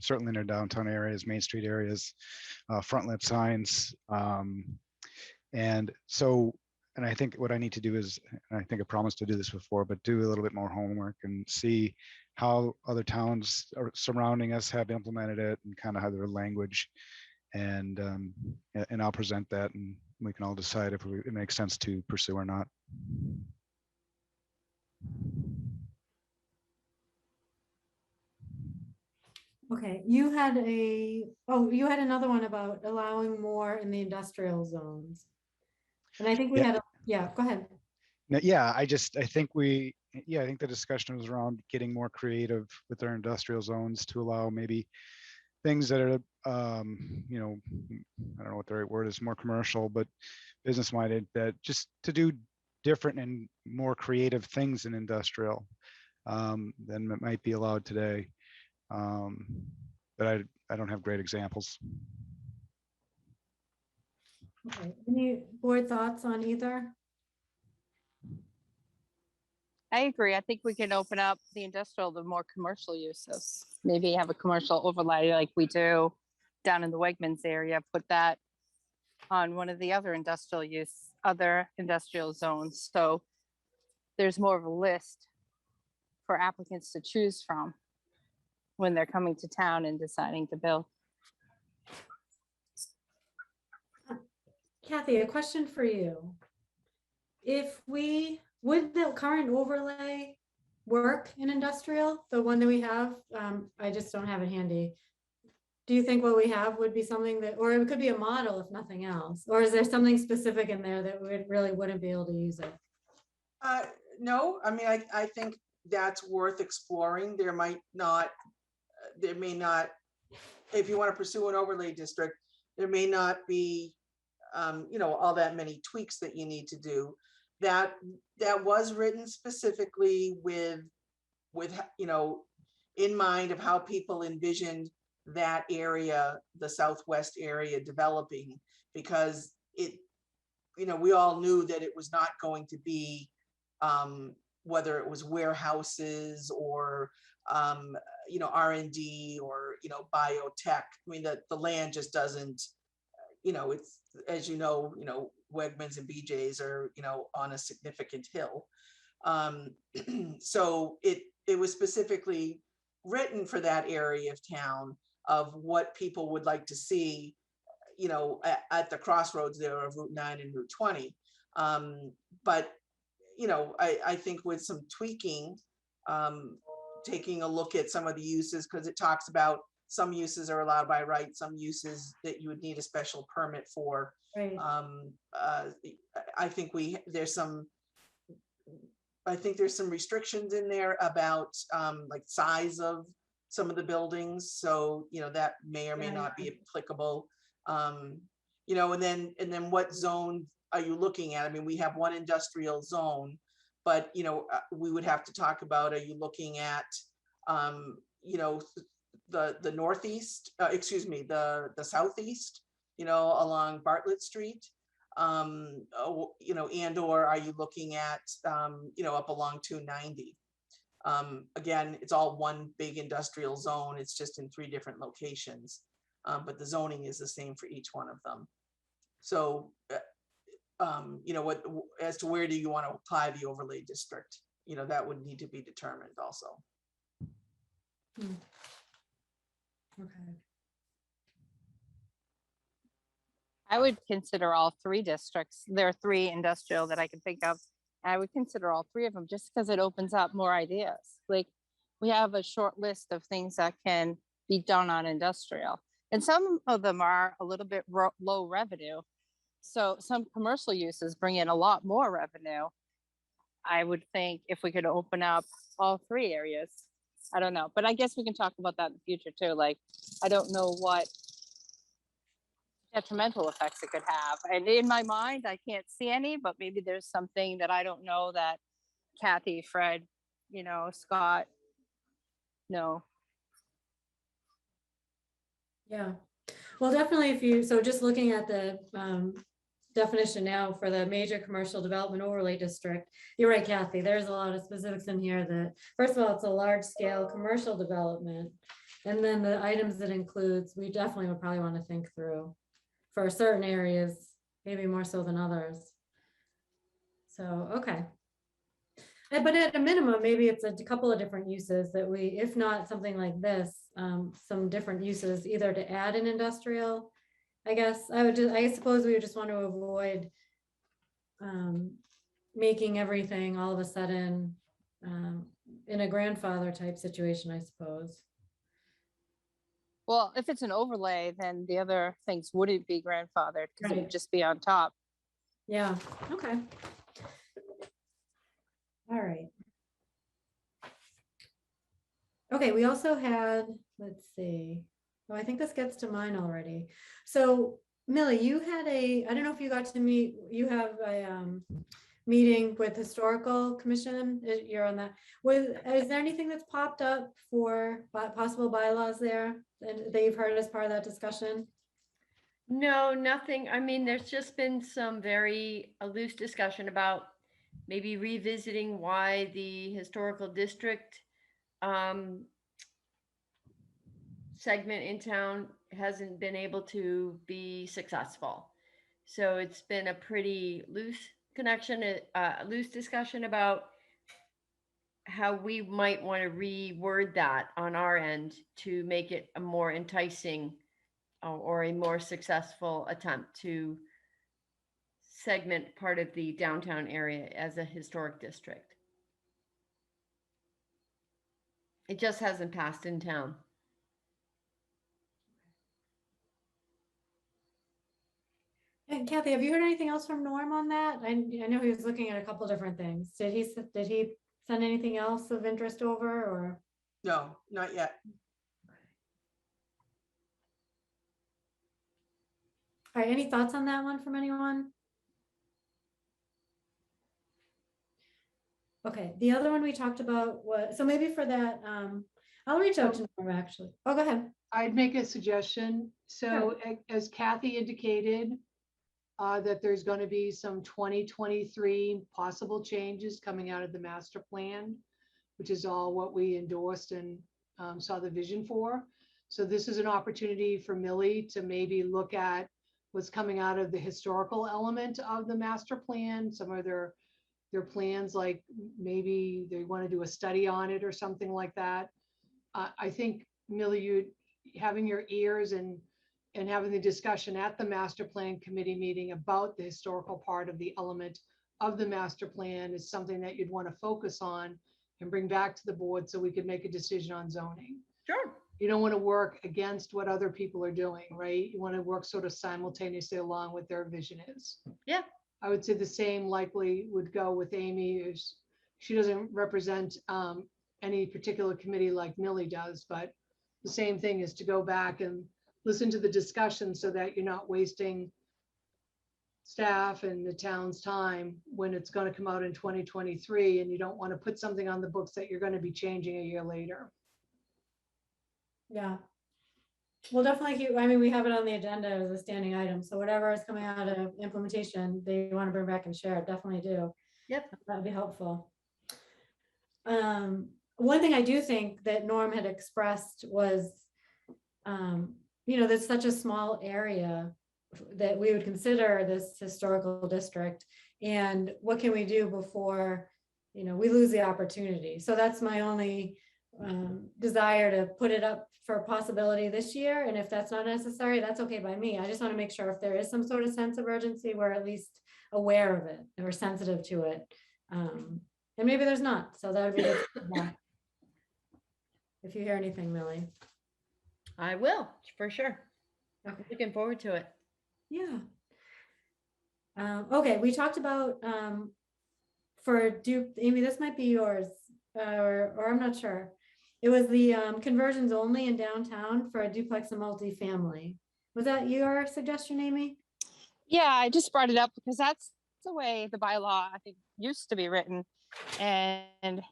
certainly in their downtown areas, Main Street areas, front lit signs. And so, and I think what I need to do is, and I think I promised to do this before, but do a little bit more homework and see how other towns surrounding us have implemented it and kind of how their language, and I'll present that, and we can all decide if it makes sense to pursue or not. Okay, you had you had another one about allowing more in the industrial zones. And I think we had, yeah, go ahead. No, yeah, I think the discussion was around getting more creative with our industrial zones to allow maybe things that are, you know, I don't know what the right word is, more commercial, but business minded, that just to do different and more creative things in industrial than might be allowed today. But I don't have great examples. Okay, any board thoughts on either? I agree. I think we can open up the industrial to more commercial uses. Maybe have a commercial overlay like we do down in the Wegmans area, put that on one of the other industrial zones. So there's more of a list for applicants to choose from when they're coming to town and deciding to build. Kathy, a question for you. Would the current overlay work in industrial, the one that we have? I just don't have it handy. Do you think what we have would be something that, or it could be a model if nothing else, or is there something specific in there that we really wouldn't be able to use it? No, I mean, I think that's worth exploring. There may not, if you want to pursue an overlay district, there may not be, you know, all that many tweaks that you need to do. That was written specifically with, you know, in mind of how people envisioned that area, the Southwest area developing, because it, you know, we all knew that it was not going to be, whether it was warehouses or, you know, R&D or, you know, biotech. I mean, the land just doesn't, you know, it's, as you know, Wegmans and BJ's are, you know, on a significant hill. So it was specifically written for that area of town, of what people would like to see, you know, at the crossroads there of Route 9 and Route 20. But, you know, I think with some tweaking, taking a look at some of the uses, because it talks about some uses are allowed by right, some uses that you would need a special permit for. Right. I think there's some restrictions in there about like size of some of the buildings. So, you know, that may or may not be applicable. You know, and then what zone are you looking at? I mean, we have one industrial zone, but, you know, we would have to talk about, are you looking at, you know, the northeast, excuse me, the southeast, you know, along Bartlett Street, you know, and or are you looking at, you know, up along 290? Again, it's all one big industrial zone. It's just in 3 different locations, but the zoning is the same for each one of them. So, you know, as to where do you want to apply the overlay district? You know, that would need to be determined also. Okay. I would consider all 3 districts. There are 3 industrial that I can think of. I would consider all 3 of them just because it opens up more ideas. Like, we have a short list of things that can be done on industrial, and some of them are a little bit low revenue. So some commercial uses bring in a lot more revenue. I would think if we could open up all 3 areas, I don't know, but I guess we can talk about that in the future too. Like, I don't know what detrimental effects it could have. And in my mind, I can't see any, but maybe there's something that I don't know that Kathy, Fred, you know, Scott, no. Yeah, well, definitely so just looking at the definition now for the major commercial development overlay district, you're right, Kathy, there's a lot of specifics in here that, first of all, it's a large scale commercial development. And then the items it includes, we definitely would probably want to think through for certain areas, maybe more so than others. So, okay. But at a minimum, maybe it's a couple of different uses that we, if not something like this, some different uses, either to add an industrial, I guess, I suppose we would just want to avoid making everything all of a sudden in a grandfather type situation, I suppose. Well, if it's an overlay, then the other things wouldn't be grandfathered because it Right. would just be on top. Yeah, okay. All right. Okay, we also had, let's see. Oh, I think this gets to mine already. So Millie, you had I don't know if you got to meet, you have a meeting with Historical Commission. You're on that. Is there anything that's popped up for possible bylaws there that you've heard as part of that discussion? No, nothing. I mean, there's just been some very loose discussion about maybe revisiting why the historical district segment in town hasn't been able to be successful. So it's been a pretty loose loose discussion about how we might want to reword that on our end to make it a more enticing or a more successful attempt to segment part of the downtown area as a historic district. It just hasn't passed in town. And Kathy, have you heard anything else from Norm on that? I know he was looking at a couple different things. Did he send anything else of interest over, or? No, not yet. All right, any thoughts on that one from anyone? Okay, the other one we talked about was, so maybe for that, I'll reach out to Norm actually. Oh, go ahead. I'd make a suggestion. So as Kathy indicated, that there's going to be some 2023 possible changes coming out of the master plan, which is all what we endorsed and saw the vision for. So this is an opportunity for Millie to maybe look at what's coming out of the historical element of the master plan, some of their plans, like maybe they want to do a study on it or something like that. I think, Millie, you having your ears and having the discussion at the master plan committee meeting about the historical part of the element of the master plan is something that you'd want to focus on and bring back to the board so we could make a decision on zoning. Sure. You don't want to work against what other people are doing, right? You want to work sort of simultaneously along what their vision is. Yeah. I would say the same likely would go with Amy. She doesn't represent any particular committee like Millie does, but the same thing is to go back and listen to the discussion so that you're not wasting staff and the town's time when it's going to come out in 2023 and you don't want to put something on the books that you're going to be changing a year later. Yeah. We'll definitely keep, I mean, we have it on the agenda as a standing item. So whatever is coming out of implementation, they want to bring back and share it, definitely do. Yep. That'd be helpful. One thing I do think that Norm had expressed was, there's such a small area that we would consider this historical district, and what can we do before, we lose the opportunity? So that's my only desire, to put it up for possibility this year. And if that's not necessary, that's okay by me. I just want to make sure if there is some sort of sense of urgency, we're at least aware of it and we're sensitive to it. And maybe there's not. So that would be good. Yeah. If you hear anything, Millie. I will, for sure. Okay. Looking forward to it. Yeah. Okay, we talked about Amy, this might be yours, or I'm not sure. It was the conversions only in downtown for a duplex and multifamily. Was that your suggestion, Amy? Yeah, I just brought it up because that's the way the bylaw, I think, used to be written. And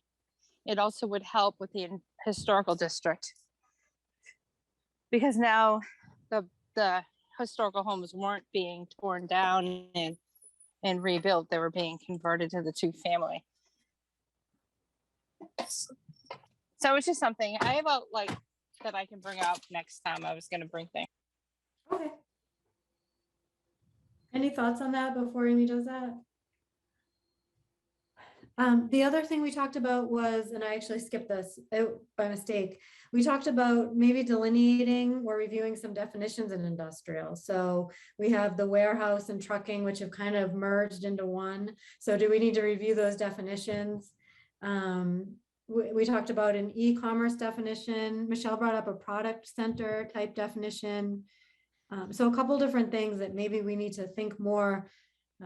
it also would help with the historical district. Because now the historical homes weren't being torn down and rebuilt, they were being converted to the 2-family. So it's just something I have like that I can bring up next time. I was going to bring things. Okay. Any thoughts on that before Amy does that? The other thing we talked about was, and I actually skipped this by mistake. We talked about maybe delineating or reviewing some definitions in industrial. So we have the warehouse and trucking, which have kind of merged into one. So do we need to review those definitions? We talked about an e-commerce definition. Michelle brought up a product center type definition. So a couple different things that maybe we need to think more.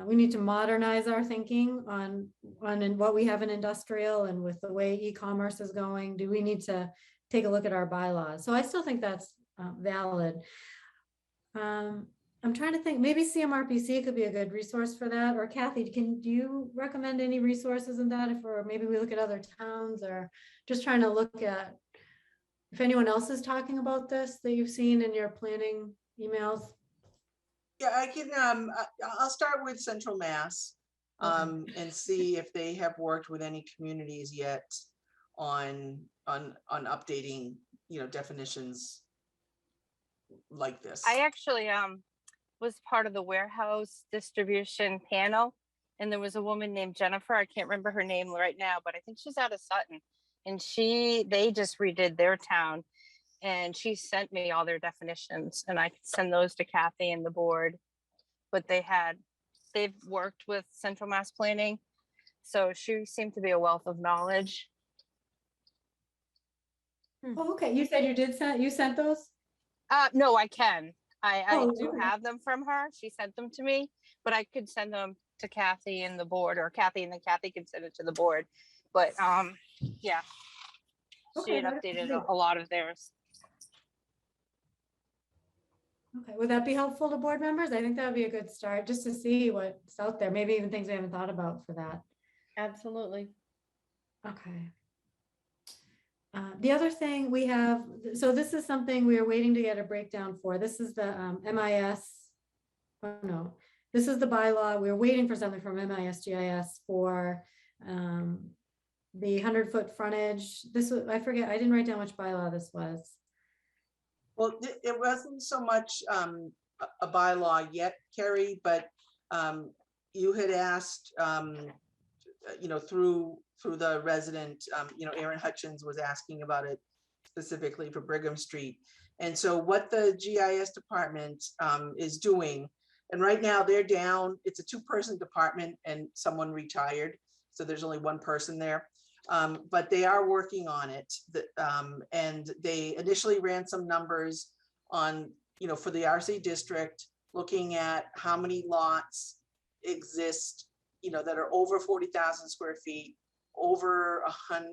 We need to modernize our thinking on what we have in industrial, and with the way e-commerce is going, do we need to take a look at our bylaws? So I still think that's valid. I'm trying to think, maybe CMRPC could be a good resource for that. Or Kathy, do you recommend any resources in that, or maybe we look at other towns, or just trying to look at if anyone else is talking about this that you've seen in your planning emails? Yeah, I can, I'll start with Central Mass, and see if they have worked with any communities yet on updating, definitions like this. I actually was part of the warehouse distribution panel, and there was a woman named Jennifer. I can't remember her name right now, but I think she's out of Sutton, and they just redid their town, and she sent me all their definitions, and I could send those to Kathy and the board. But they've worked with Central Mass Planning, so she seemed to be a wealth of knowledge. Oh, okay, you said you sent those? No, I can. I do okay. have them from her. She sent them to me, but I could send them to Kathy and the board, or Kathy, and then Kathy can send it to the board. But yeah, she had updated a lot of theirs. Okay, would that be helpful to board members? I think that would be a good start, just to see what's out there, maybe even things we haven't thought about for that. Absolutely. Okay. The other thing we have, so this is something we are waiting to get a breakdown for. This is the MIS. Oh no, this is the bylaw. We're waiting for something from MIS GIS for the 100-foot frontage. This was, I forget, I didn't write down which bylaw this was. Well, it wasn't so much a bylaw yet, Carrie, but you had asked, through the resident, Aaron Hutchins was asking about it specifically for Brigham Street. And so what the GIS department is doing, and right now they're down, it's a 2-person department and someone retired. So there's only 1 person there. But they are working on it. And they initially ran some numbers on, for the RC district, looking at how many lots exist, that are over 40,000 square feet, over 100,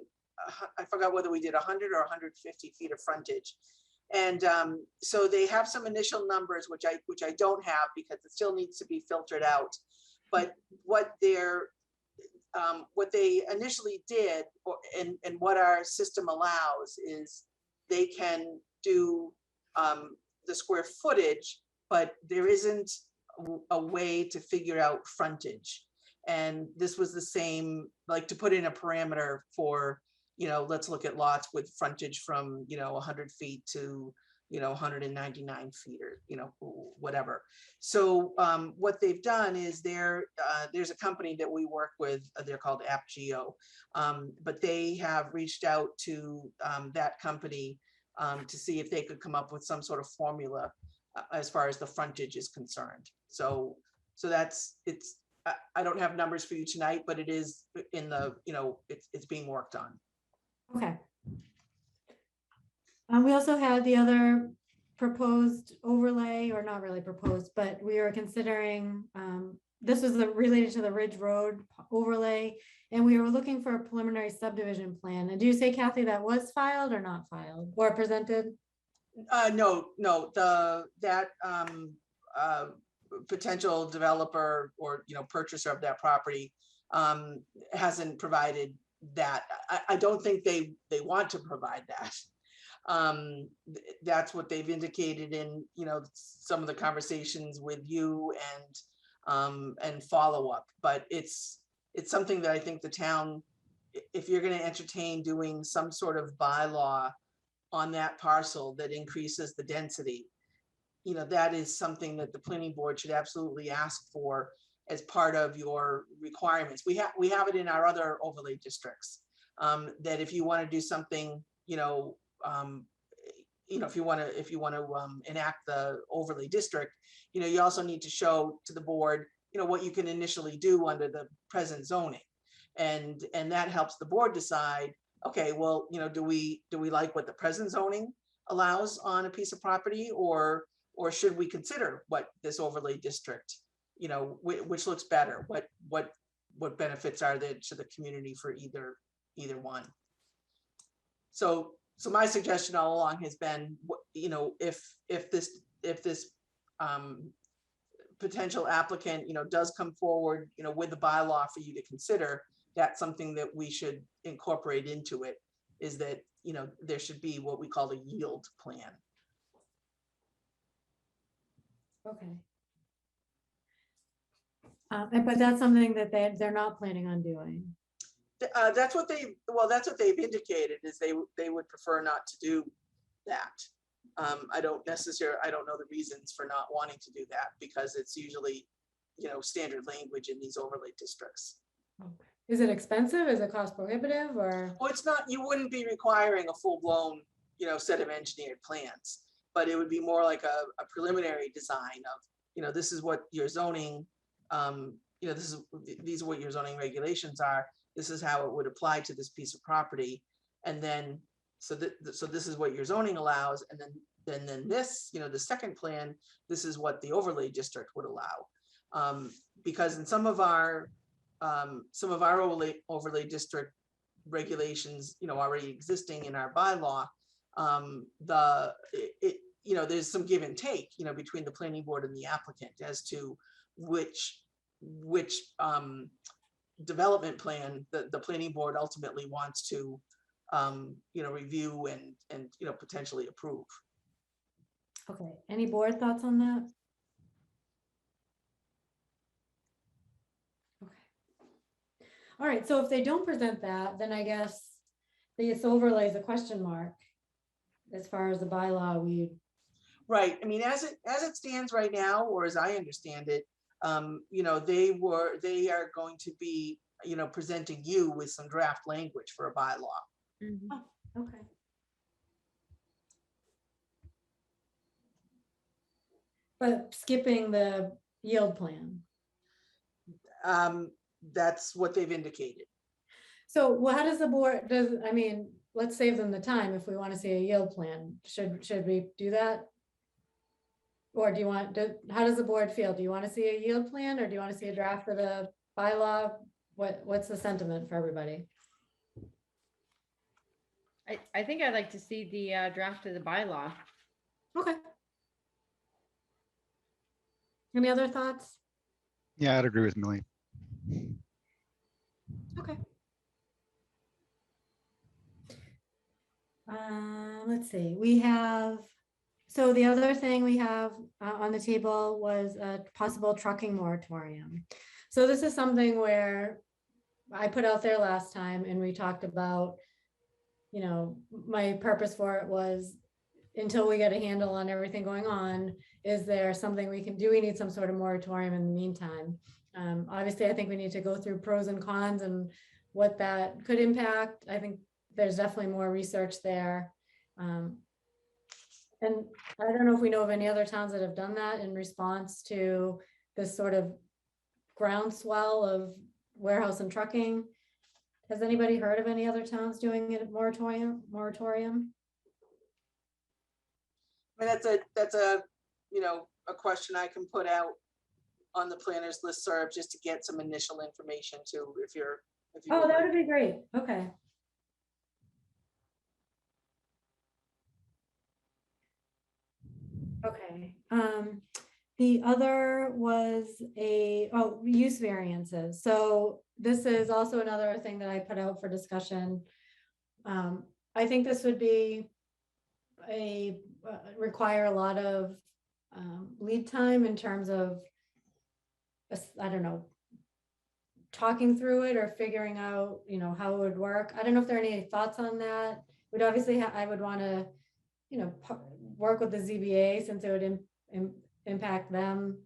I forgot whether we did 100 or 150 feet of frontage. And so they have some initial numbers, which I don't have because it still needs to be filtered out. But what they initially did, and what our system allows, is they can do the square footage, but there isn't a way to figure out frontage. And this was the same, like to put in a parameter for, let's look at lots with frontage from, 100 feet to, 199 feet, or, whatever. So what they've done is there's a company that we work with, they're called AppGeo, but they have reached out to that company to see if they could come up with some sort of formula as far as the frontage is concerned. So it's, I don't have numbers for you tonight, but it is in the, it's being worked on. Okay. We also had the other proposed overlay, or not really proposed, but we are considering, this was related to the Ridge Road overlay, and we were looking for a preliminary subdivision plan. And do you say, Kathy, that was filed or not filed or presented? No, that potential developer or purchaser of that property hasn't provided that. I don't think they want to provide that. That's what they've indicated in, you know, some of the conversations with you and follow up. But it's something that I think the town, if you're going to entertain doing some sort of bylaw on that parcel that increases the density, you know, that is something that the planning board should absolutely ask for as part of your requirements. We have it in our other overlay districts, that if you want to do something, you know, if you want to enact the overlay district, you know, you also need to show to the board, you know, what you can initially do under the present zoning, and that helps the board decide, okay, well, you know, do we like what the present zoning allows on a piece of property, or should we consider what this overlay district, you know, which looks better, what benefits are there to the community for either one. So my suggestion all along has been, you know, if this potential applicant, you know, does come forward, you know, with the bylaw for you to consider, that's something that we should incorporate into it, is that, you know, there should be what we call a yield plan. Okay. But that's something that they're not planning on doing. That's what they've indicated, is they would prefer not to do that. I don't know the reasons for not wanting to do that, because it's usually, you know, standard language in these overlay districts. Okay. Is it expensive? Is it cost prohibitive, or? Well, it's not, you wouldn't be requiring a full-blown, you know, set of engineered plans, but it would be more like a preliminary design of, you know, this is what your zoning, you know, these are what your zoning regulations are. This is how it would apply to this piece of property. And then, so this is what your zoning allows. And then this, you know, the second plan, this is what the overlay district would allow. Because in some of our overlay district regulations, you know, already existing in our bylaw, you know, there's some give and take, you know, between the planning board and the applicant as to which development plan the planning board ultimately wants to, you know, review and, you know, potentially approve. Okay, any board thoughts on that? Okay. All right, so if they don't present that, then I guess this overlay is a question mark as far as the bylaw. Right. I mean, as it stands right now, or as I understand it, you know, they are going to be, you know, presenting you with some draft language for a bylaw. Mhm. Oh, okay. But skipping the yield plan. That's what they've indicated. So how does the board, I mean, let's save them the time if we want to see a yield plan. Should we do that? Or do you want, how does the board feel? Do you want to see a yield plan, or do you want to see a draft of the bylaw? What's the sentiment for everybody? I think I'd like to see the draft of the bylaw. Okay. Any other thoughts? Yeah, I'd agree with Millie. Okay. Let's see, so the other thing we have on the table was a possible trucking moratorium. So this is something where I put out there last time, and we talked about, you know, my purpose for it was, until we get a handle on everything going on, is there something we can do? We need some sort of moratorium in the meantime. Obviously, I think we need to go through pros and cons and what that could impact. I think there's definitely more research there. And I don't know if we know of any other towns that have done that in response to this sort of groundswell of warehouse and trucking. Has anybody heard of any other towns doing a moratorium? I mean, that's a you know, a question I can put out on the planners listserv just to get some initial information too, if you Oh, that would be great. Okay. Okay. The other was use variances. So this is also another thing that I put out for discussion. I think this would be require a lot of lead time in terms of, I don't know, talking through it or figuring out, how it would work. I don't know if there are any thoughts on that. We'd obviously, I would want to, work with the ZBA since it would impact them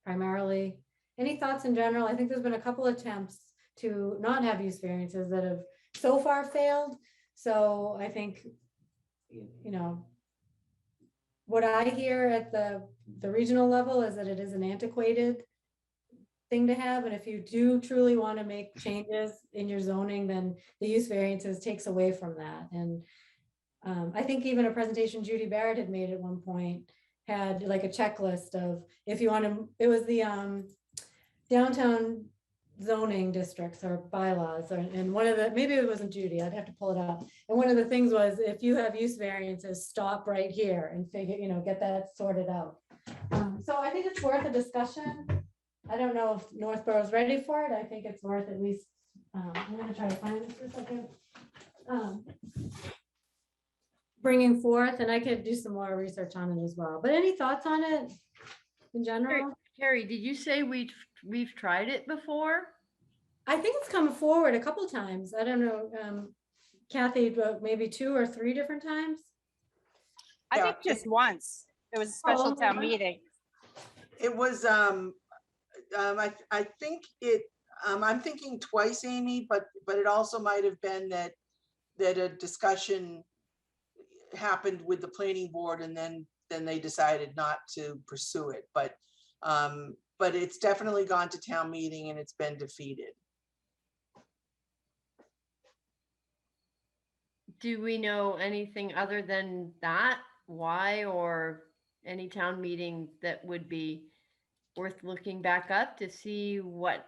primarily. Any thoughts in general? I think there's been a couple attempts to not have use variances that have so far failed. So I think, what I hear at the regional level is that it is an antiquated thing to have. And if you do truly want to make changes in your zoning, then the use variances takes away from that. And I think even a presentation Judy Barrett had made at one point had like a checklist of, if you want to, it was the downtown zoning districts or bylaws, and one of the, maybe it wasn't Judy, I'd have to pull it up. And one of the things was, if you have use variances, stop right here and figure, get that sorted out. So I think it's worth a discussion. I don't know if Northborough's ready for it. I think it's worth at least, I'm gonna try to find this for a second. Bringing forth, and I could do some more research on it as well. But any thoughts on it in general? Carrie, did you say we've tried it before? I think it's come forward a couple times. I don't know, Kathy, but maybe 2 or 3 different times. I Yeah. think just once. It was a special town meeting. It was, I think it, I'm thinking twice, Amy, but it also might have been that a discussion happened with the planning board and then they decided not to pursue it. But it's definitely gone to town meeting and it's been defeated. Do we know anything other than that? Why, or any town meeting that would be worth looking back up to see what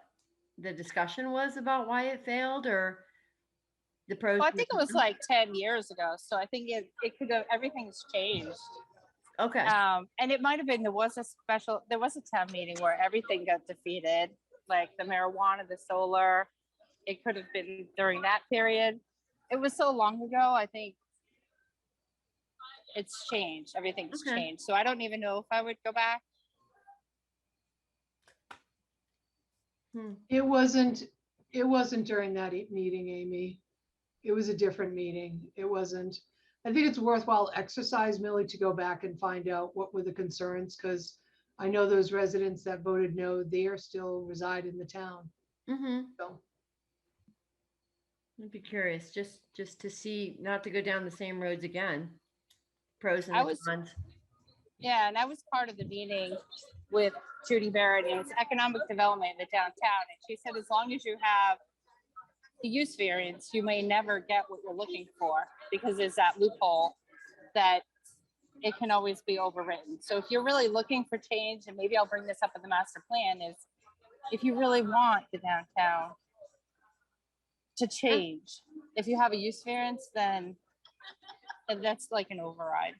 the discussion was about why it failed, or the pros? Well, I think it was like 10 years ago. So I think it could have, everything's changed. Okay. And it might have been, there was a town meeting where everything got defeated, like the marijuana, the solar. It could have been during that period. It was so long ago. I think it's changed. Everything's Okay. changed. So I don't even know if I would go back. It wasn't during that meeting, Amy. It was a different meeting. It wasn't. I think it's worthwhile exercise, Millie, to go back and find out what were the concerns, because I know those residents that voted no, they are still reside in the town. Mm-hmm. So I'd be curious, just to see, not to go down the same roads again. Pros and cons. Yeah, and I was part of the meeting with Judy Barrett, and it's economic development in the downtown. And she said, as long as you have the use variance, you may never get what you're looking for, because there's that loophole that it can always be overwritten. So if you're really looking for change, and maybe I'll bring this up in the master plan, is if you really want the downtown to change, if you have a use variance, then that's like an override.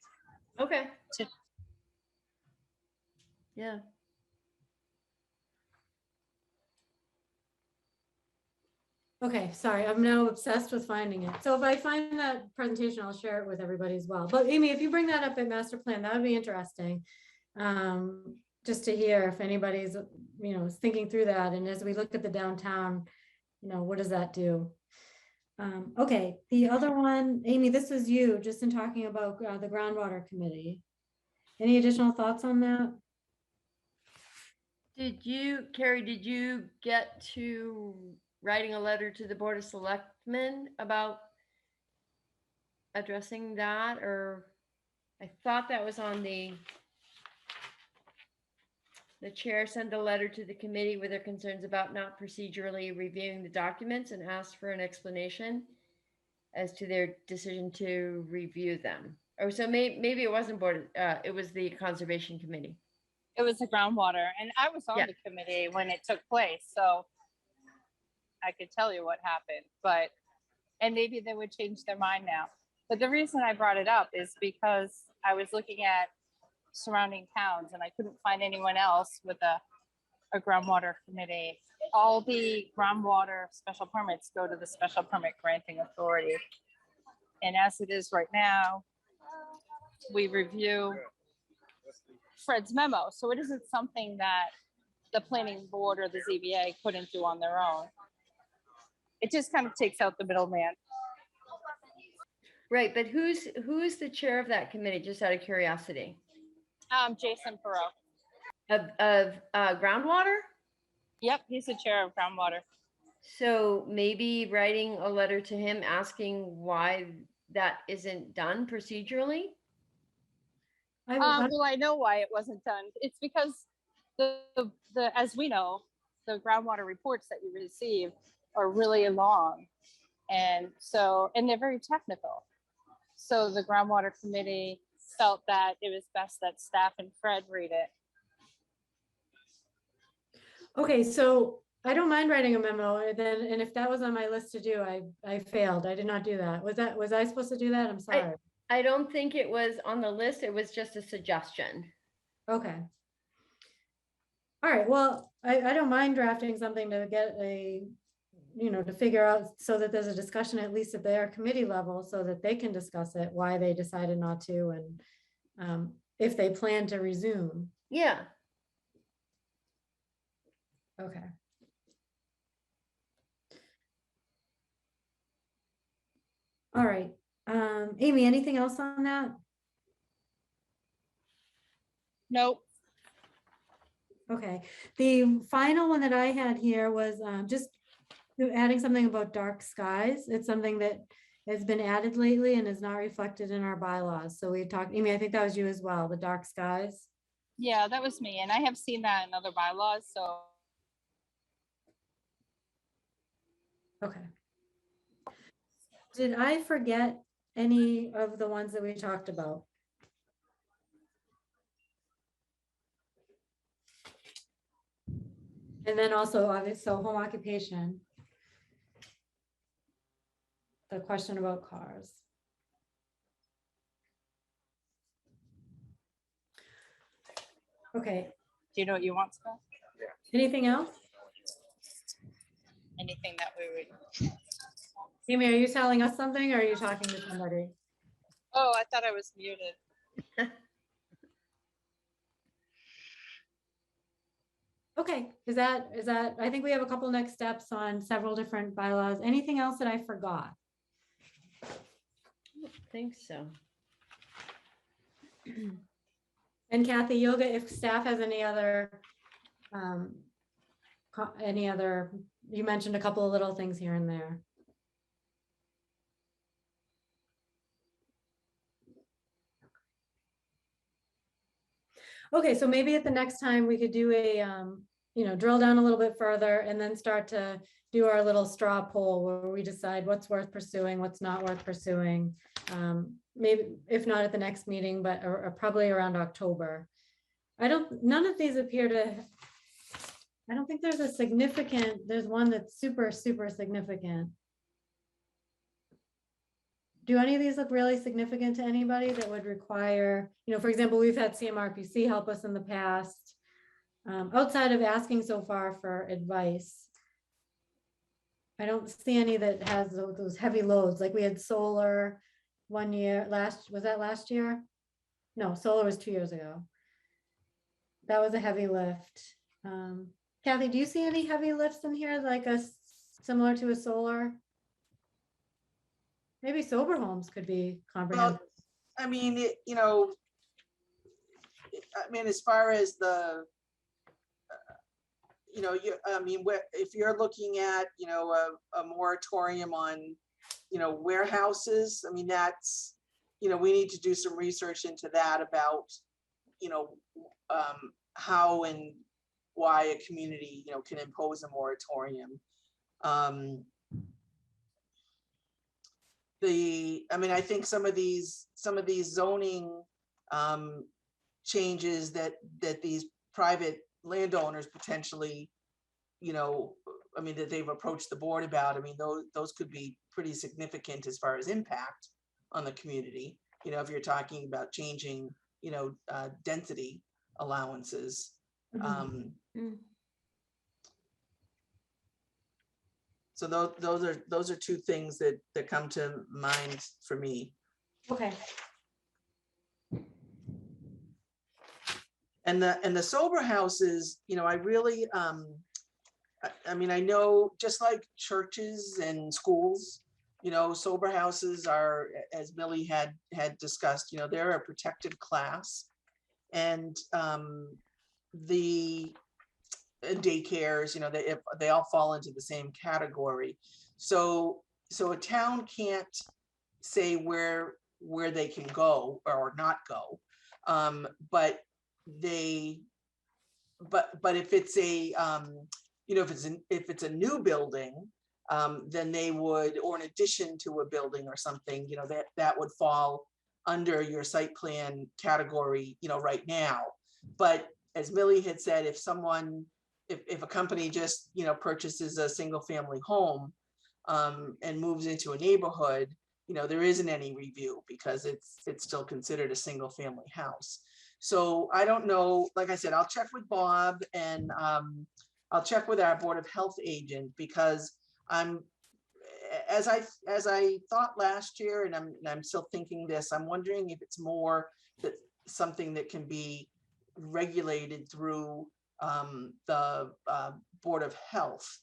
Okay. Yeah. Okay, sorry, I'm now obsessed with finding it. So if I find that presentation, I'll share it with everybody as well. But Amy, if you bring that up in master plan, that would be interesting. Just to hear if anybody's, thinking through that. And as we look at the downtown, what does that do? Okay, the other one, Amy, this was you, just in talking about the groundwater committee. Any additional thoughts on that? Carrie, did you get to writing a letter to the Board of Selectmen about addressing that? Or I thought that was on the chair sent a letter to the committee with their concerns about not procedurally reviewing the documents and asked for an explanation as to their decision to review them. Or so maybe it wasn't board, it was the conservation committee. It was the groundwater, and I was on the committee when it took place, so I could tell you what happened, and maybe they would change their mind now. But the reason I brought it up is because I was looking at surrounding towns, and I couldn't find anyone else with a groundwater committee. All the groundwater special permits go to the special permit granting authority. And as it is right now, we review Fred's memo. So it isn't something that the planning board or the ZBA couldn't do on their own. It just kind of takes out the middleman. Right, but who's the chair of that committee, just out of curiosity? Jason Perot. Of groundwater? Yep, he's the chair of groundwater. So maybe writing a letter to him asking why that isn't done procedurally? Well, I know why it wasn't done. It's because the as we know, the groundwater reports that you receive are really long, and they're very technical. So the groundwater committee felt that it was best that staff and Fred read it. Okay, so I don't mind writing a memo, and if that was on my list to do, I failed. I did not do that. Was I supposed to do that? I'm sorry. I don't think it was on the list. It was just a suggestion. Okay. All right, well, I don't mind drafting something to get to figure out so that there's a discussion at least at their committee level so that they can discuss it, why they decided not to, and if they plan to resume. Yeah. Okay. All right. Amy, anything else on that? Nope. Okay. The final one that I had here was just adding something about dark skies. It's something that has been added lately and is not reflected in our bylaws. So we talked, Amy, I think that was you as well, the dark skies. Yeah, that was me. And I have seen that in other bylaws. So. Okay. Did I forget any of the ones that we talked about? And then also, obviously, so home occupation. The question about cars. Okay. Do you know what you want, Scott? Anything else? Anything that we would. Amy, are you telling us something or are you talking to somebody? Oh, I thought I was muted. Okay, is that, I think we have a couple next steps on several different bylaws. Anything else that I forgot? I don't think so. And Kathy, you'll get, if staff has any other, you mentioned a couple of little things here and there. Okay, so maybe at the next time we could do a, drill down a little bit further and then start to do our little straw poll where we decide what's worth pursuing, what's not worth pursuing. Maybe if not at the next meeting, but or probably around October. None of these appear to, I don't think there's a significant, there's one that's super, super significant. Do any of these look really significant to anybody that would require, for example, we've had CMRPC help us in the past, outside of asking so far for advice. I don't see any that has those heavy loads. Like we had solar one year, was that last year? No, solar was 2 years ago. That was a heavy lift. Kathy, do you see any heavy lifts in here, like similar to a solar? Maybe sober homes could be comprehensive. Well, I mean, as far as the, if you're looking at, a moratorium on, warehouses, I mean, that's, we need to do some research into that about, how and why a community, can impose a moratorium. I think some of these zoning changes that these private landowners potentially, that they've approached the board about, those could be pretty significant as far as impact on the community. If you're talking about changing, density allowances. Mhm. So those are two things that come to mind for me. Okay. And the sober houses, I really, I mean, I know just like churches and schools, sober houses are, as Millie had discussed, they're a protected class. And the daycares, they all fall into the same category. So a town can't say where they can go or not go. But if it's a if it's a new building, then they would, or in addition to a building or something, that would fall under your site plan category, right now. But as Millie had said, if a company just, purchases a single family home and moves into a neighborhood, there isn't any review because it's still considered a single family house. So I don't know, like I said, I'll check with Bob and I'll check with our Board of Health agent, because as I thought last year, and I'm still thinking this, I'm wondering if it's more that something that can be regulated through the Board of Health,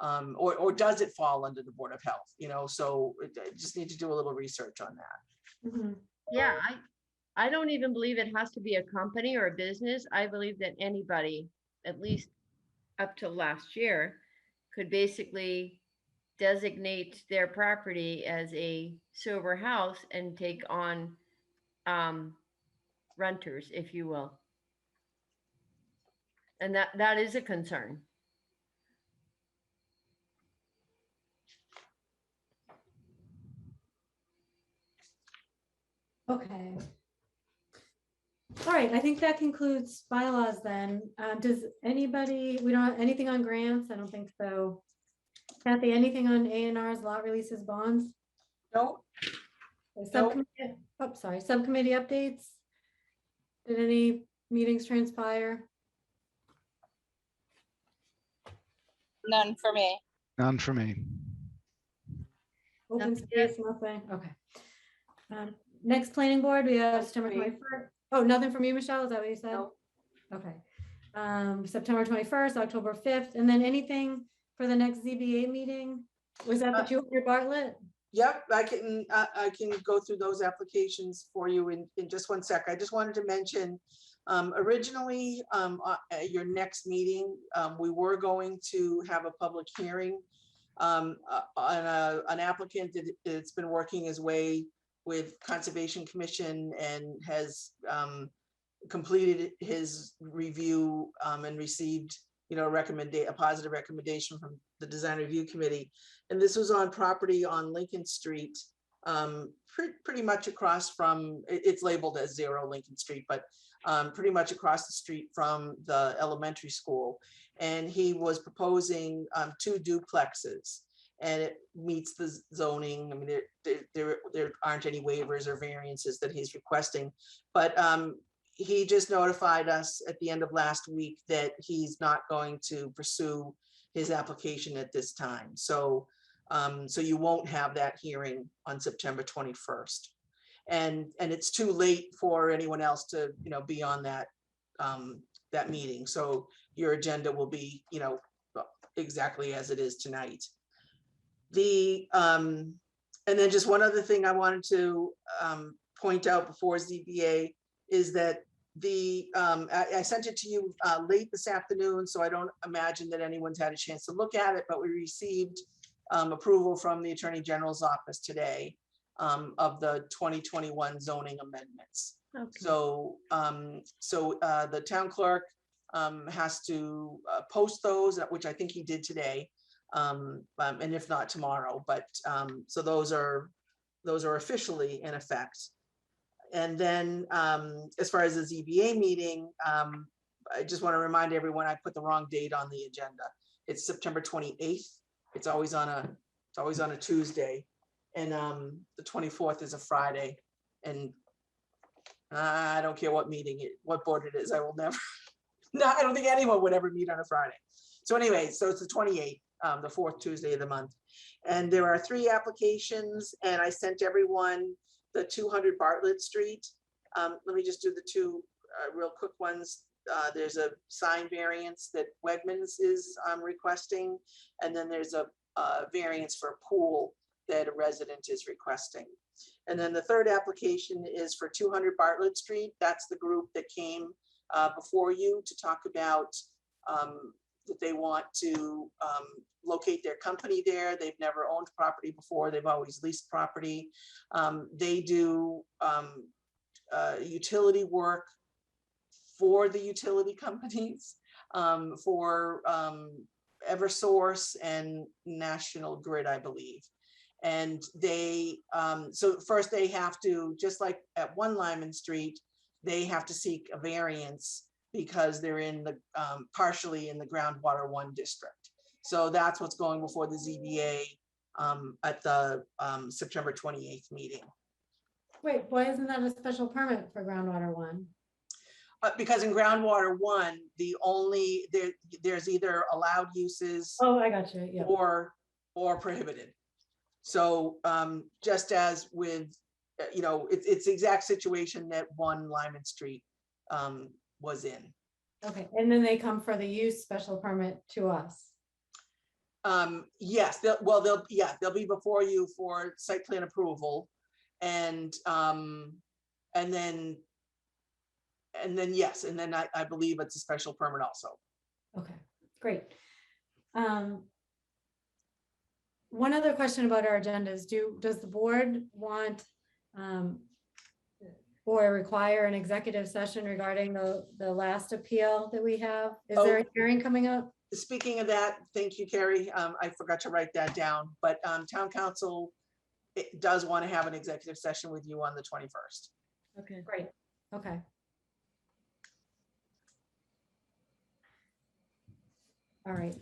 or does it fall under the Board of Health? So I just need to do a little research on that. Mhm. Yeah, I don't even believe it has to be a company or a business. I believe that anybody, at least up to last year, could basically designate their property as a sober house and take on renters, if you will. And that is a concern. Okay. All right, I think that concludes bylaws then. Does anybody, we don't have anything on grants? I don't think so. Kathy, anything on A&Rs, lot releases, bonds? No, Subcommittee, oh, sorry, subcommittee updates? Did any meetings transpire? None for me. None for me. Open Nothing yet. space, nothing, okay. Next planning board, we have September for me. 21st. Oh, nothing from you, Michelle, is that what you said? No. Okay. September 21st, October 5th, and then anything for the next ZBA meeting? Was that the 200 Bartlett? Yep, I can go through those applications for you in just one sec. I just wanted to mention, originally, at your next meeting, we were going to have a public hearing on an applicant that's been working his way with Conservation Commission and has completed his review and received, a positive recommendation from the Design Review Committee. And this was on property on Lincoln Street, pretty much across from, it's labeled as 0 Lincoln Street, but pretty much across the street from the elementary school. And he was proposing 2 duplexes, and it meets the zoning. I mean, there aren't any waivers or variances that he's requesting, but he just notified us at the end of last week that he's not going to pursue his application at this time. So you won't have that hearing on September 21st. And it's too late for anyone else to, be on that meeting. So your agenda will be, exactly as it is tonight. And then just one other thing I wanted to point out before ZBA is that I sent it to you late this afternoon, so I don't imagine that anyone's had a chance to look at it, but we received approval from the Attorney General's office today of the 2021 zoning amendments. Okay. So the town clerk has to post those, which I think he did today, and if not tomorrow, but so those are officially in effect. And then as far as the ZBA meeting, I just want to remind everyone, I put the wrong date on the agenda. It's September 28th. It's always on a Tuesday, and the 24th is a Friday. And I don't care what what board it is, I will never, no, I don't think anyone would ever meet on a Friday. So anyway, so it's the 28th, the fourth Tuesday of the month. And there are 3 applications, and I sent everyone the 200 Bartlett Street. Let me just do the 2 real quick ones. There's a sign variance that Wegmans is requesting, and then there's a variance for a pool that a resident is requesting. And then the 3rd application is for 200 Bartlett Street. That's the group that came before you to talk about that they want to locate their company there. They've never owned property before. They've always leased property. They do utility work for the utility companies, for Eversource and National Grid, I believe. And they, so first they have to, just like at 1 Lyman Street, they have to seek a variance because they're in the, partially in the groundwater 1 district. So that's what's going before the ZBA at the September 28th meeting. Wait, why isn't that a special permit for groundwater 1? Because in groundwater 1, the only, there's either allowed uses Oh, I got you. Yeah. or prohibited. So just as with, you know, it's the exact situation that 1 Lyman Street was in. Okay, and then they come for the use special permit to us. Yes, they'll be before you for site plan approval, and then yes, and then I believe it's a special permit also. Okay, great. One other question about our agendas, does the board want or require an executive session regarding the last appeal that we have? Is there a hearing coming up? Speaking of that, thank you, Carrie. I forgot to write that down, but town council does want to have an executive session with you on the 21st. Okay. Great, okay. All right.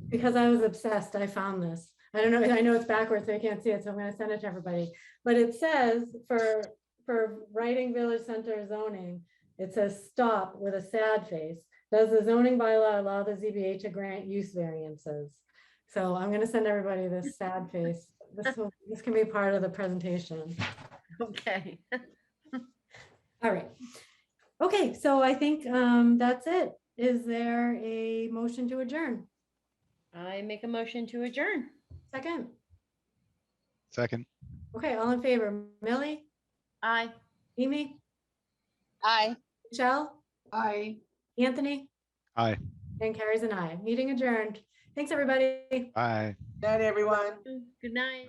Because I was obsessed, I found this. I don't know, I know it's backwards, so you can't see it, so I'm gonna send it to everybody. But it says for writing village center zoning, it says stop with a sad face. Does the zoning bylaw allow the ZBA to grant use variances? So I'm gonna send everybody this sad face. This can be part of the presentation. Okay. All right. Okay, so I think that's it. Is there a motion to adjourn? I make a motion to adjourn. Second. Second. Okay, all in favor? Millie, Aye. Amy, Aye. Michelle, I. Anthony, Aye. and Carrie's an aye. Meeting adjourned. Thanks, everybody. Aye. Night, everyone. Good night.